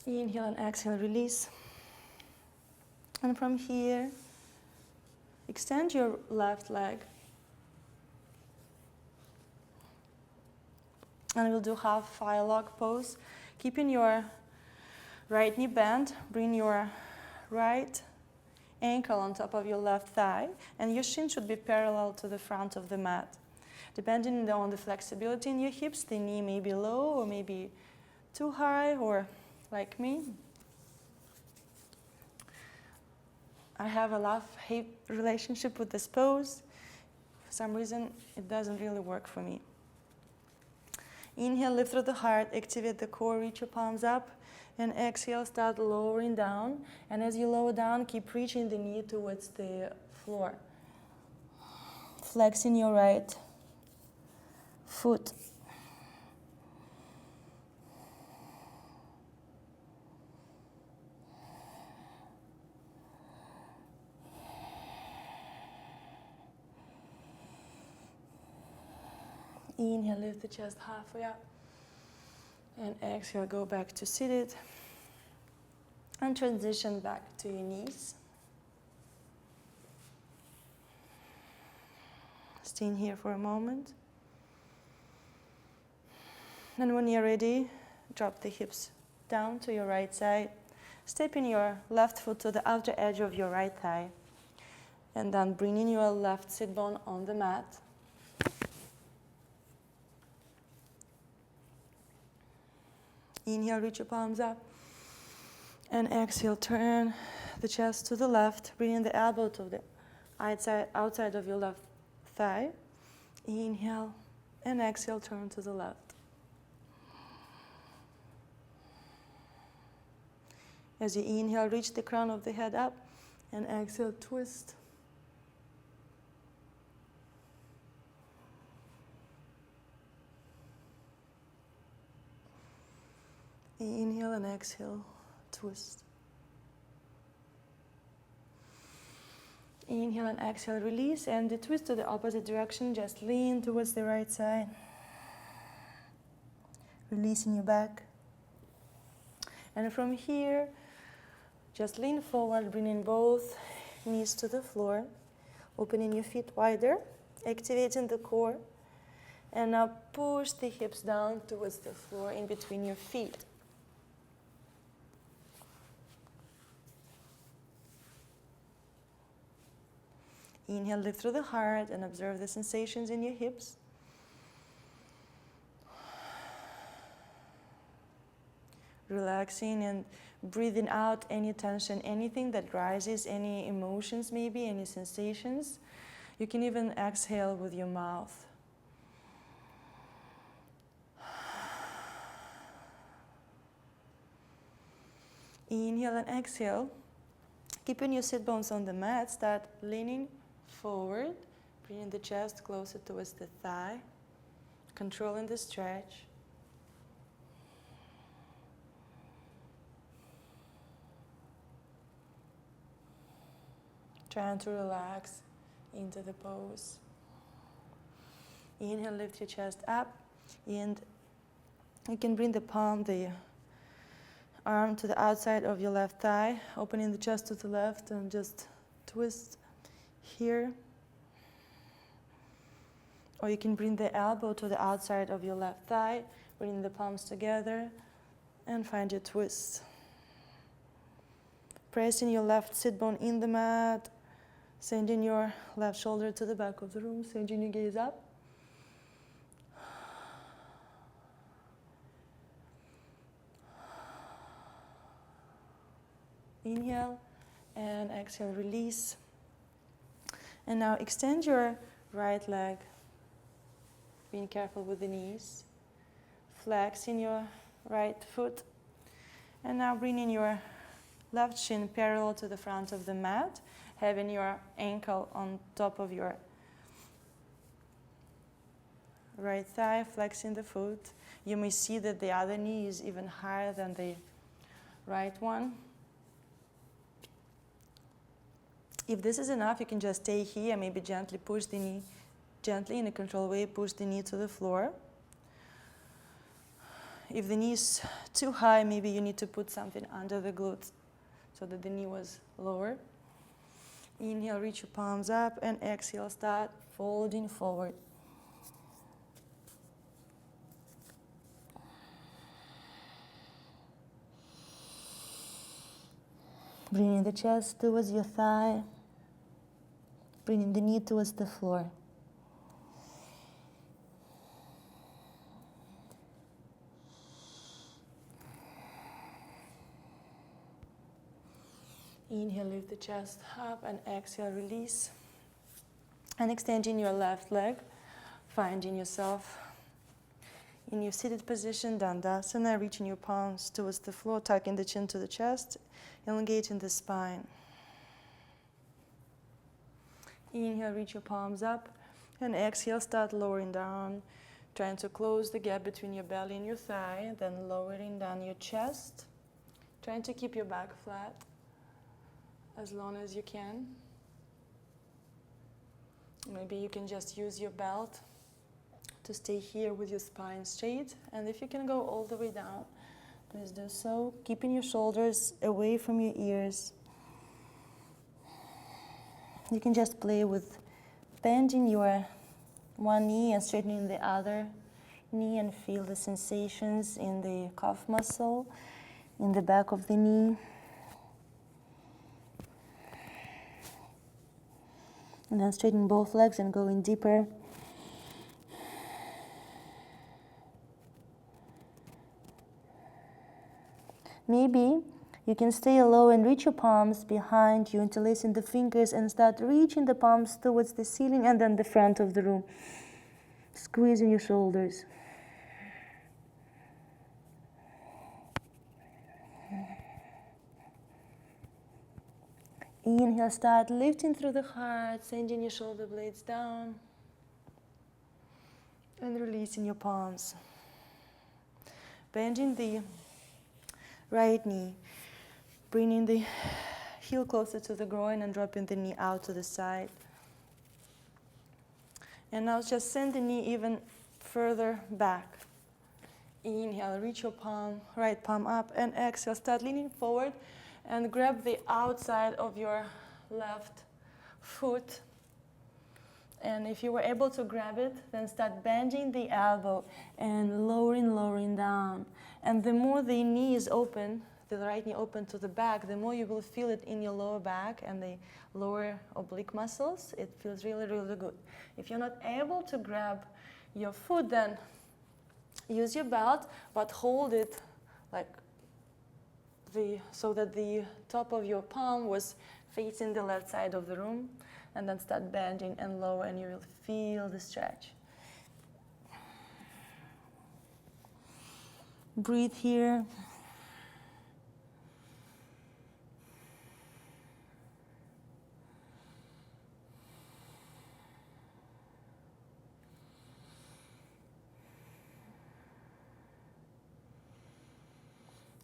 Inhale and exhale, release. And from here, extend your left leg. And we'll do half fire log pose. Keeping your right knee bent, bring your right ankle on top of your left thigh, and your shin should be parallel to the front of the mat. Depending on the flexibility in your hips, the knee may be low or maybe too high, or like me. I have a love-hate relationship with this pose. For some reason, it doesn't really work for me. Inhale, lift through the heart, activate the core, reach your palms up, and exhale, start lowering down. And as you lower down, keep reaching the knee towards the floor. Flexing your right foot. Inhale, lift the chest halfway up. And exhale, go back to seated. And transition back to your knees. Staying here for a moment. And when you're ready, drop the hips down to your right side. Stepping your left foot to the outer edge of your right thigh. And then bringing your left sit bone on the mat. Inhale, reach your palms up. And exhale, turn the chest to the left, bringing the elbow to the outside of your left thigh. Inhale, and exhale, turn to the left. As you inhale, reach the crown of the head up, and exhale, twist. Inhale and exhale, twist. Inhale and exhale, release, and the twist to the opposite direction. Just lean towards the right side. Releasing your back. And from here, just lean forward, bringing both knees to the floor, opening your feet wider, activating the core, and now push the hips down towards the floor in between your feet. Inhale, lift through the heart and observe the sensations in your hips. Relaxing and breathing out any tension, anything that rises, any emotions maybe, any sensations. You can even exhale with your mouth. Inhale and exhale. Keeping your sit bones on the mat, start leaning forward, bringing the chest closer towards the thigh, controlling the stretch. Trying to relax into the pose. Inhale, lift your chest up, and you can bring the arm to the outside of your left thigh, opening the chest to the left, and just twist here. Or you can bring the elbow to the outside of your left thigh, bringing the palms together, and find your twist. Pressing your left sit bone in the mat, sending your left shoulder to the back of the room, sending your gaze up. Inhale and exhale, release. And now extend your right leg, being careful with the knees. Flexing your right foot. And now bringing your left shin parallel to the front of the mat, having your ankle on top of your right thigh, flexing the foot. You may see that the other knee is even higher than the right one. If this is enough, you can just stay here, maybe gently push the knee, gently in a controlled way, push the knee to the floor. If the knee is too high, maybe you need to put something under the glutes so that the knee was lower. Inhale, reach your palms up, and exhale, start folding forward. Bringing the chest towards your thigh, bringing the knee towards the floor. Inhale, lift the chest up, and exhale, release. And extending your left leg, finding yourself in your seated position, Dandasana, reaching your palms towards the floor, tucking the chin to the chest, elongating the spine. Inhale, reach your palms up, and exhale, start lowering down, trying to close the gap between your belly and your thigh, then lowering down your chest, trying to keep your back flat as long as you can. Maybe you can just use your belt to stay here with your spine straight, and if you can go all the way down, please do so. Keeping your shoulders away from your ears. You can just play with bending your one knee and straightening the other knee and feel the sensations in the calf muscle, in the back of the knee. And then straighten both legs and go in deeper. Maybe you can stay low and reach your palms behind you, interlacing the fingers, and start reaching the palms towards the ceiling and then the front of the room. Squeezing your shoulders. Inhale, start lifting through the heart, sending your shoulder blades down. And releasing your palms. Bending the right knee. Bringing the heel closer to the groin and dropping the knee out to the side. And now just send the knee even further back. Inhale, reach your palm, right palm up, and exhale, start leaning forward and grab the outside of your left foot. And if you were able to grab it, then start bending the elbow and lowering down. And the more the knee is open, the right knee open to the back, the more you will feel it in your lower back and the lower oblique muscles. It feels really, really good. If you're not able to grab your foot, then use your belt, but hold it like so that the top of your palm was facing the left side of the room, and then start bending and lower, and you will feel the stretch. Breathe here.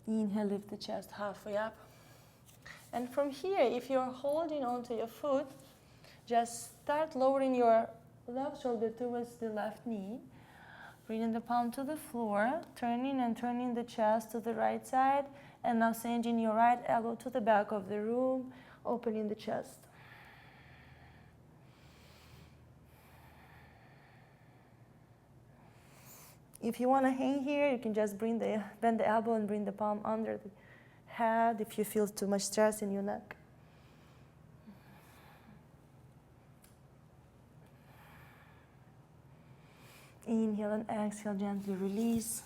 Inhale, lift the chest halfway up. And from here, if you're holding onto your foot, just start lowering your left shoulder towards the left knee. Bringing the palm to the floor, turning the chest to the right side, and now sending your right elbow to the back of the room, opening the chest. If you want to hang here, you can just bend the elbow and bring the palm under the head if you feel too much stress in your neck. Inhale and exhale, gently release.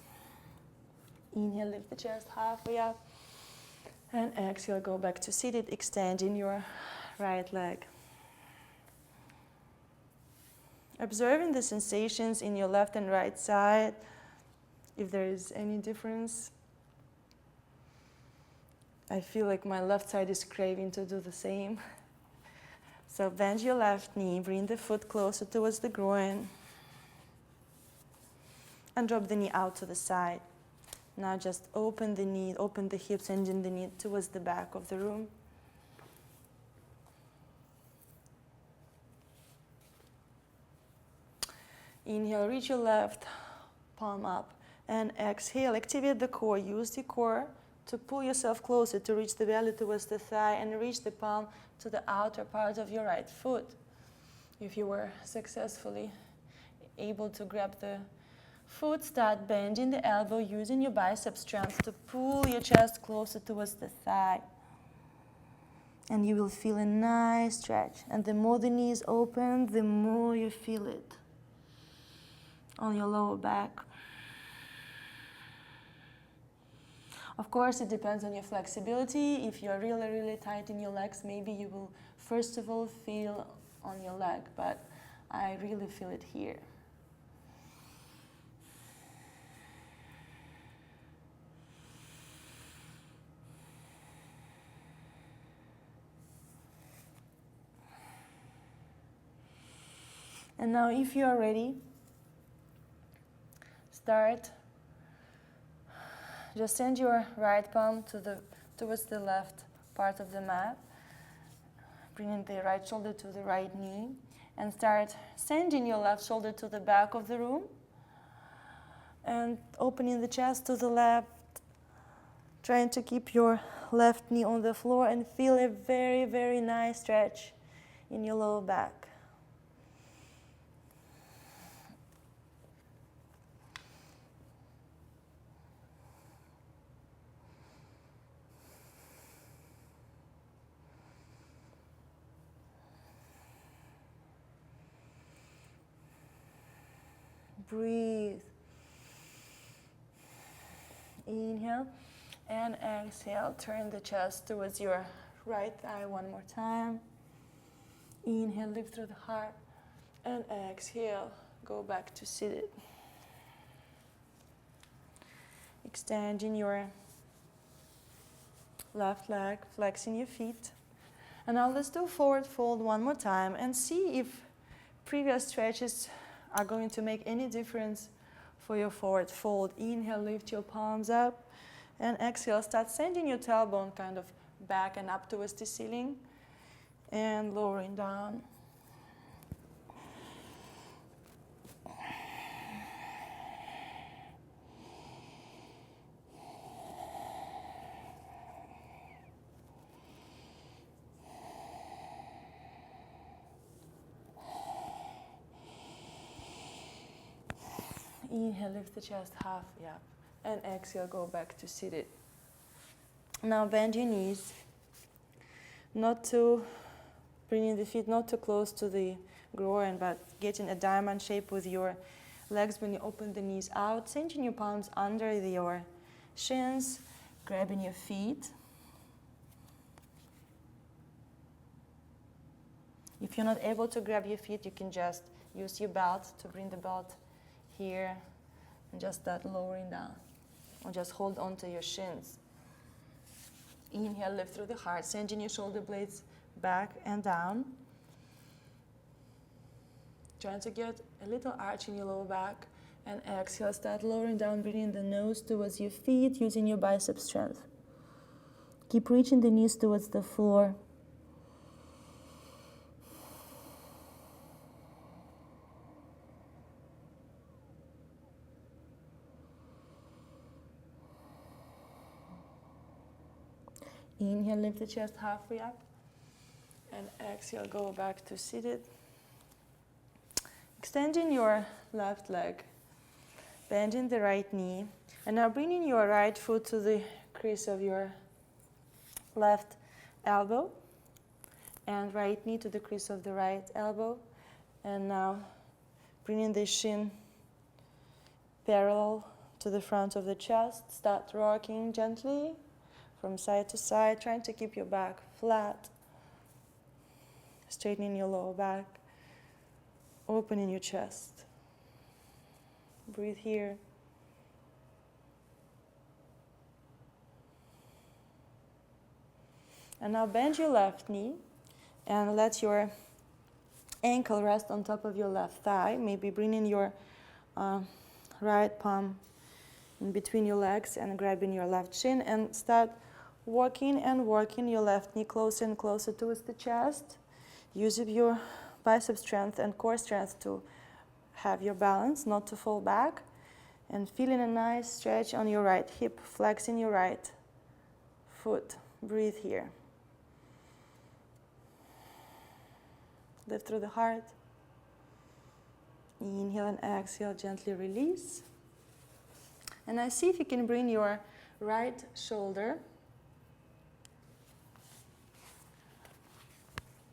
Inhale, lift the chest halfway up. And exhale, go back to seated, extending your right leg. Observing the sensations in your left and right side, if there is any difference. I feel like my left side is craving to do the same. So bend your left knee, bring the foot closer towards the groin, and drop the knee out to the side. Now just open the knee, open the hips, sending the knee towards the back of the room. Inhale, reach your left palm up, and exhale, activate the core. Use the core to pull yourself closer, to reach the belly towards the thigh, and reach the palm to the outer part of your right foot. If you were successfully able to grab the foot, start bending the elbow, using your bicep strength to pull your chest closer towards the thigh. And you will feel a nice stretch. And the more the knee is open, the more you feel it on your lower back. Of course, it depends on your flexibility. If you're really, really tight in your legs, maybe you will first of all feel on your leg, but I really feel it here. And now if you are ready, just send your right palm towards the left part of the mat, bringing the right shoulder to the right knee, and start sending your left shoulder to the back of the room, and opening the chest to the left, Trying to keep your left knee on the floor and feel a very, very nice stretch in your lower back. Breathe. Inhale and exhale. Turn the chest towards your right thigh one more time. Inhale, lift through the heart. And exhale, go back to seated. Extending your left leg, flexing your feet. And now let's do forward fold one more time and see if previous stretches are going to make any difference for your forward fold. Inhale, lift your palms up, and exhale, start sending your tailbone kind of back and up towards the ceiling, and lowering down. Inhale, lift the chest halfway up, and exhale, go back to seated. Now bend your knees, not to bringing the feet not too close to the groin, but getting a diamond shape with your legs when you open the knees out, sending your palms under your shins, grabbing your feet. If you're not able to grab your feet, you can just use your belt to bring the belt here and just start lowering down, or just hold on to your shins. Inhale, lift through the heart, sending your shoulder blades back and down. Trying to get a little arch in your lower back, and exhale, start lowering down, bringing the nose towards your feet, using your bicep strength. Keep reaching the knees towards the floor. Inhale, lift the chest halfway up, and exhale, go back to seated. Extending your left leg, bending the right knee, and now bringing your right foot to the crease of your left elbow, and right knee to the crease of the right elbow, and now bringing the shin parallel to the front of the chest. Start rocking gently from side to side, trying to keep your back flat, straightening your lower back, opening your chest. Breathe here. And now bend your left knee and let your ankle rest on top of your left thigh, maybe bringing your right palm in between your legs and grabbing your left shin, and start working your left knee closer and closer towards the chest. Use your bicep strength and core strength to have your balance, not to fall back, and feeling a nice stretch on your right hip, flexing your right foot. Breathe here. Lift through the heart. Inhale and exhale, gently release. And now see if you can bring your right shoulder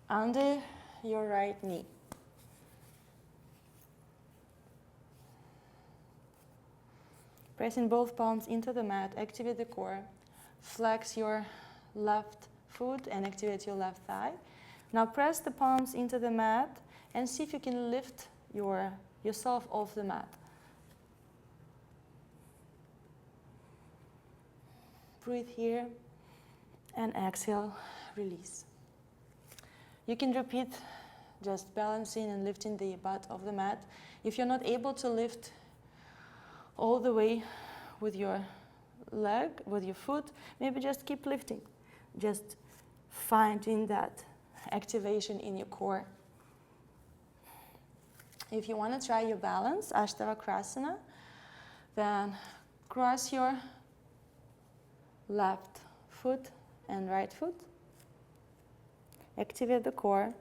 under your right knee. Pressing both palms into the mat, activate the core. Flex your left foot and activate your left thigh. Now press the palms into the mat and see if you can lift yourself off the mat. Breathe here and exhale, release. You can repeat just balancing and lifting the butt of the mat. If you're not able to lift all the way with your leg, with your foot, maybe just keep lifting. Just finding that activation in your core. If you want to try your balance, Ashtavakrasana, then cross your left foot and right foot. Activate the core.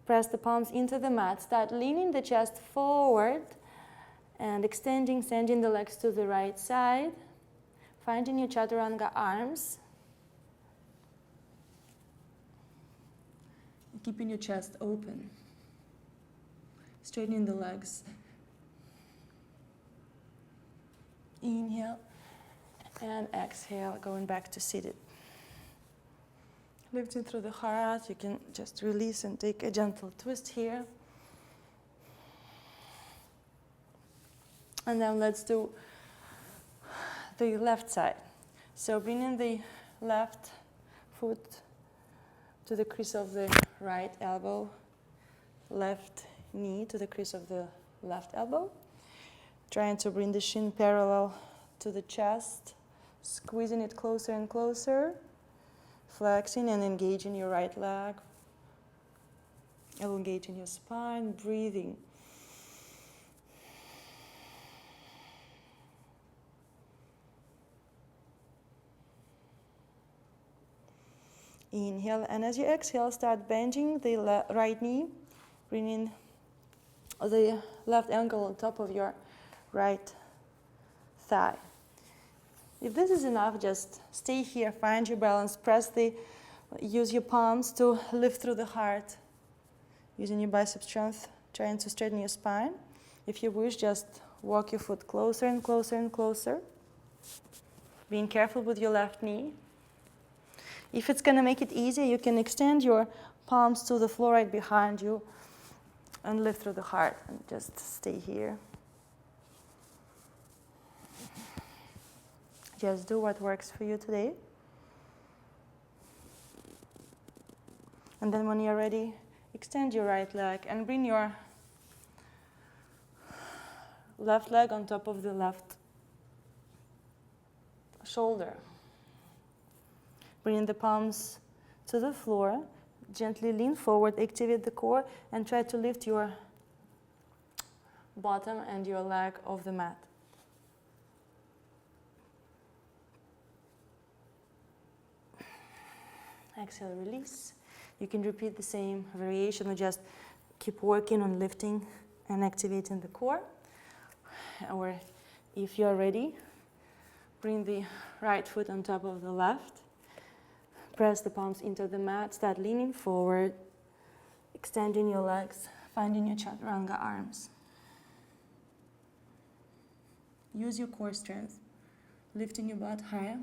Press the palms into the mat. Start leaning the chest forward and extending, sending the legs to the right side. Finding your chaturanga arms. Keeping your chest open. Straightening the legs. Inhale and exhale, going back to seated. Lifting through the heart, you can just release and take a gentle twist here. And then let's do the left side. So bringing the left foot to the crease of the right elbow, left knee to the crease of the left elbow. Trying to bring the shin parallel to the chest, squeezing it closer and closer, flexing and engaging your right leg, elongating your spine, breathing. Inhale, and as you exhale, start bending the right knee, bringing the left ankle on top of your right thigh. If this is enough, just stay here, find your balance, use your palms to lift through the heart, using your bicep strength, trying to straighten your spine. If you wish, just walk your foot closer and closer and closer, being careful with your left knee. If it's going to make it easier, you can extend your palms to the floor right behind you and lift through the heart, and just stay here. Just do what works for you today. And then when you're ready, extend your right leg and bring your left leg on top of the left shoulder. Bring the palms to the floor. Gently lean forward, activate the core, and try to lift your bottom and your leg off the mat. Exhale, release. You can repeat the same variation or just keep working on lifting and activating the core. Or if you're ready, bring the right foot on top of the left. Press the palms into the mat, start leaning forward, extending your legs, finding your chaturanga arms. Use your core strength, lifting your butt higher.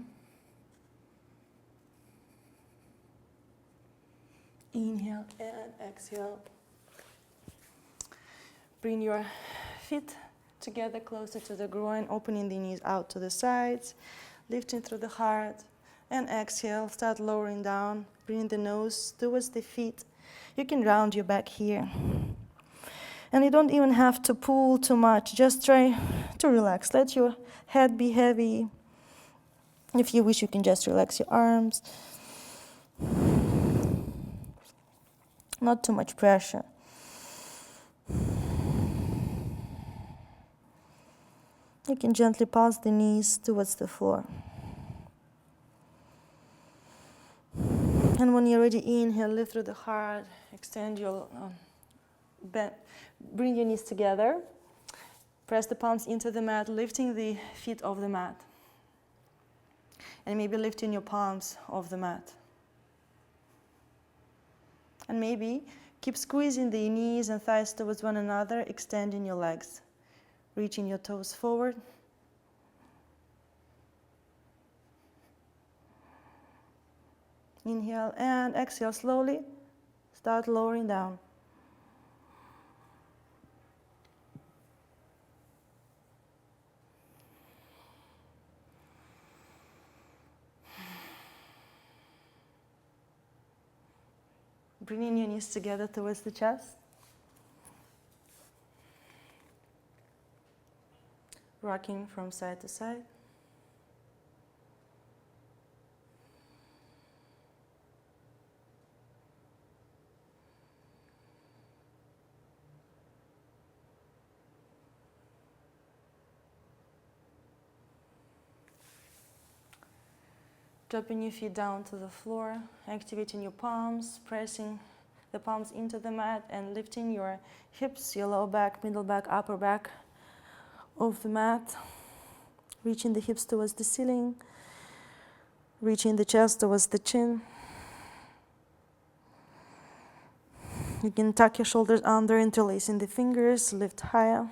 Inhale and exhale. Bring your feet together closer to the groin, opening the knees out to the sides, lifting through the heart. And exhale, start lowering down, bring the nose towards the feet. You can round your back here. And you don't even have to pull too much, just try to relax. Let your head be heavy. If you wish, you can just relax your arms. Not too much pressure. You can gently pulse the knees towards the floor. And when you're ready, inhale, lift through the heart, extend your bend, bring your knees together, press the palms into the mat, lifting the feet off the mat, and maybe lifting your palms off the mat. And maybe keep squeezing the knees and thighs towards one another, extending your legs, reaching your toes forward. Inhale and exhale slowly. Start lowering down. Bringing your knees together towards the chest. Rocking from side to side. Dropping your feet down to the floor, activating your palms, pressing the palms into the mat and lifting your hips, your lower back, middle back, upper back off the mat. Reaching the hips towards the ceiling, reaching the chest towards the chin. You can tuck your shoulders under, interlacing the fingers, lift higher.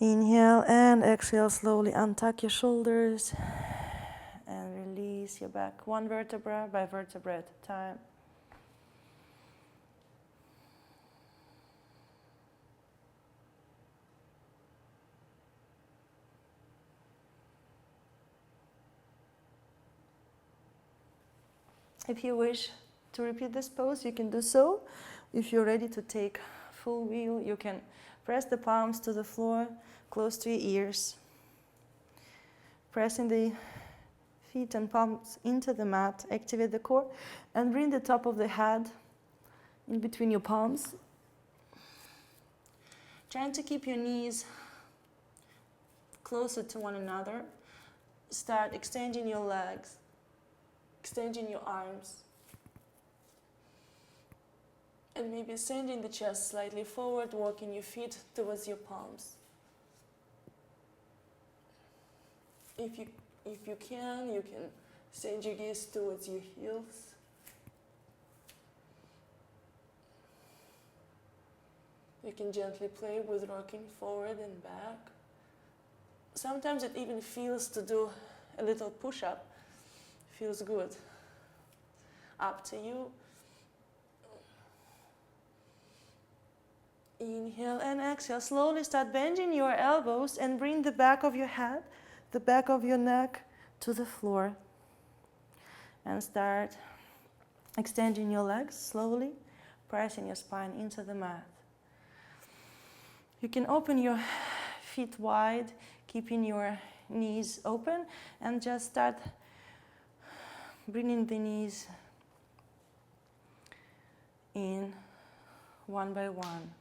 Inhale and exhale, slowly untuck your shoulders and release your back, one vertebra by vertebra at a time. If you wish to repeat this pose, you can do so. If you're ready to take full wheel, you can press the palms to the floor, close to your ears. Pressing the feet and palms into the mat, activate the core, and bring the top of the head in between your palms. Trying to keep your knees closer to one another. Start extending your legs, extending your arms, and maybe sending the chest slightly forward, walking your feet towards your palms. If you can send your gaze towards your heels. You can gently play with rocking forward and back. Sometimes it even feels to do a little push-up. Feels good. Up to you. Inhale and exhale. Slowly start bending your elbows and bring the back of your head, the back of your neck to the floor. And start extending your legs slowly, pressing your spine into the mat. You can open your feet wide, keeping your knees open, and just start bringing the knees in one by one.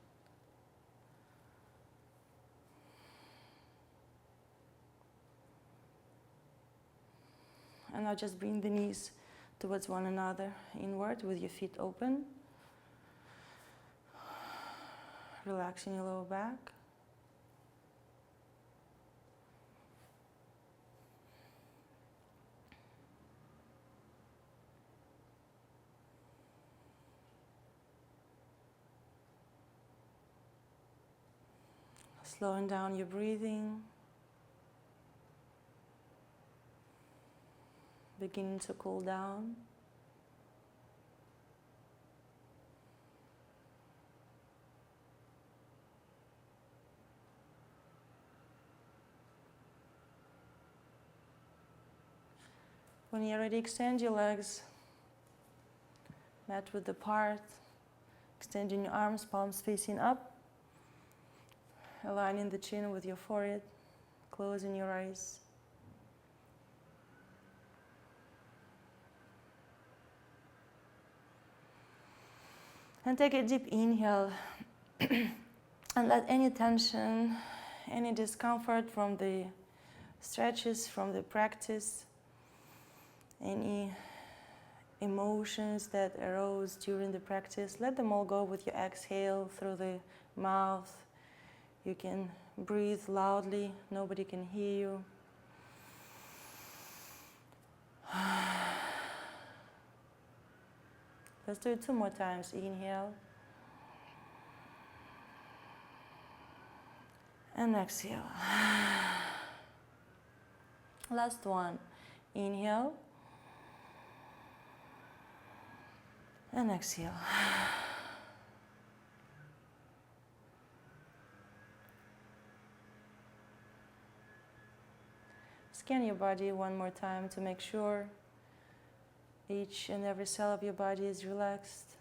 And now just bring the knees towards one another, inward with your feet open. Relaxing your lower back. Slowing down your breathing. Beginning to cool down. When you're ready, extend your legs, mat width apart, extending your arms, palms facing up, aligning the chin with your forehead, closing your eyes. And take a deep inhale and let any tension, any discomfort from the stretches, from the practice, any emotions that arose during the practice, let them all go with your exhale through the mouth. You can breathe loudly, nobody can hear you. Let's do it 2 more times. Inhale. And exhale. Last one. Inhale. And exhale. Scan your body one more time to make sure each and every cell of your body is relaxed.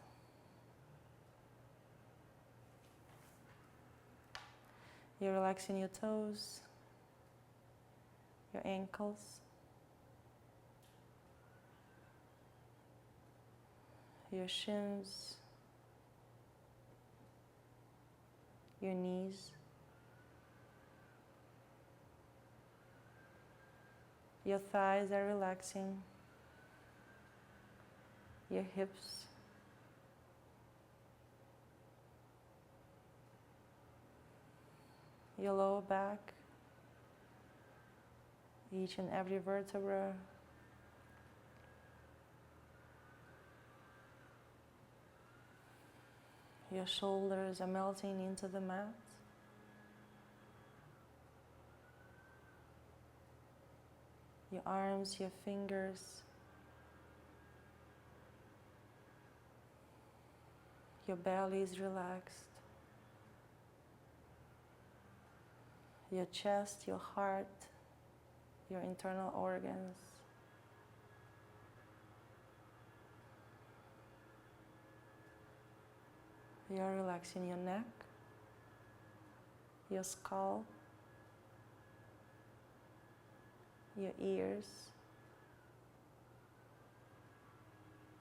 You're relaxing your toes, your ankles, your shins, your knees, your thighs are relaxing, your hips, your lower back, each and every vertebra, your shoulders are melting into the mat. Your arms, your fingers, your belly is relaxed. Your chest, your heart, your internal organs. You're relaxing your neck, your skull, your ears,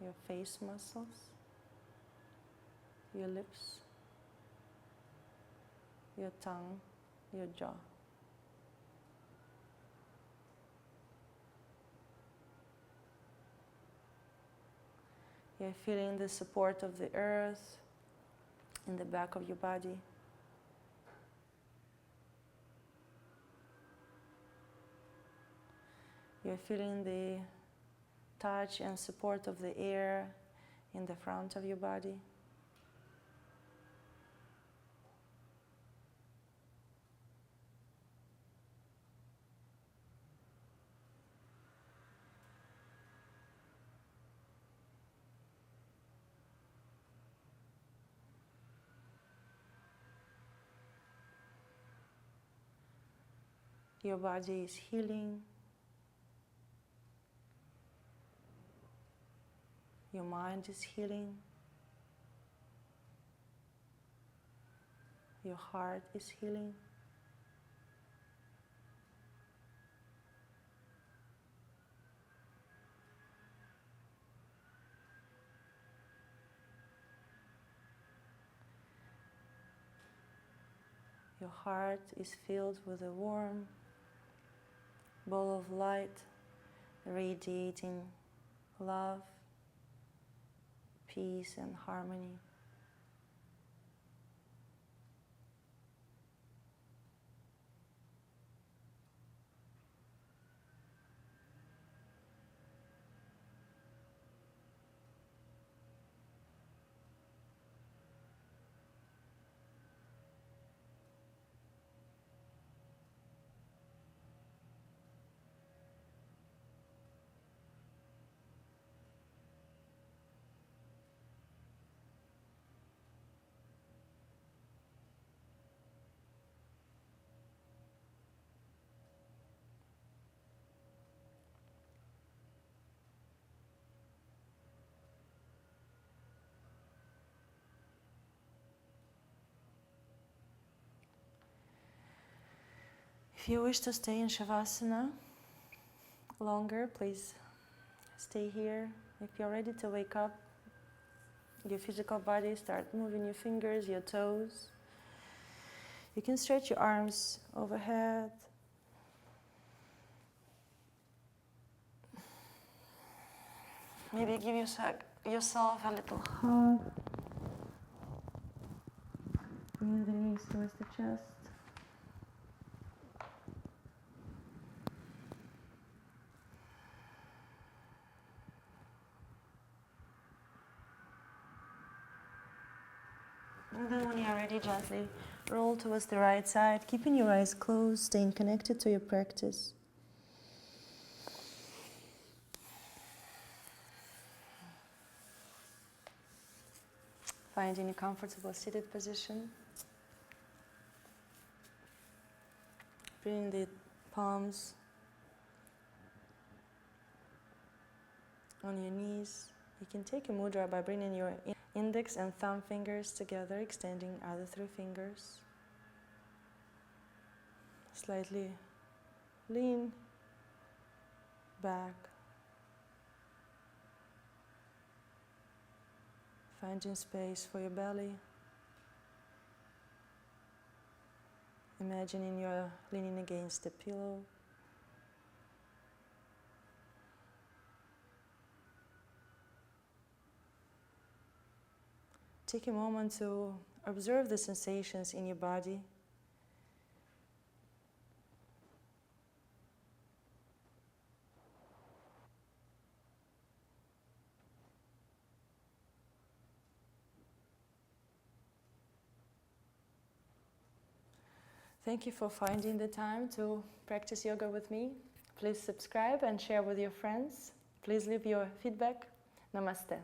your face muscles, your lips, your tongue, your jaw. You're feeling the support of the earth in the back of your body. You're feeling the touch and support of the air in the front of your body. Your body is healing. Your mind is healing. Your heart is healing. Your heart is filled with a warm ball of light, radiating love, peace, and harmony. If you wish to stay in Shavasana longer, please stay here. If you're ready to wake up your physical body, start moving your fingers, your toes. You can stretch your arms overhead. Maybe give yourself a little hug. Bring the knees towards the chest. And then when you're ready, gently roll towards the right side, keeping your eyes closed, staying connected to your practice. Finding a comfortable seated position. Bring the palms on your knees. You can take a mudra by bringing your index and thumb fingers together, extending other three fingers. Slightly lean back. Finding space for your belly. Imagining you're leaning against the pillow. Take a moment to observe the sensations in your body. Thank you for finding the time to practice yoga with me. Please subscribe and share with your friends. Please leave your feedback. Namaste.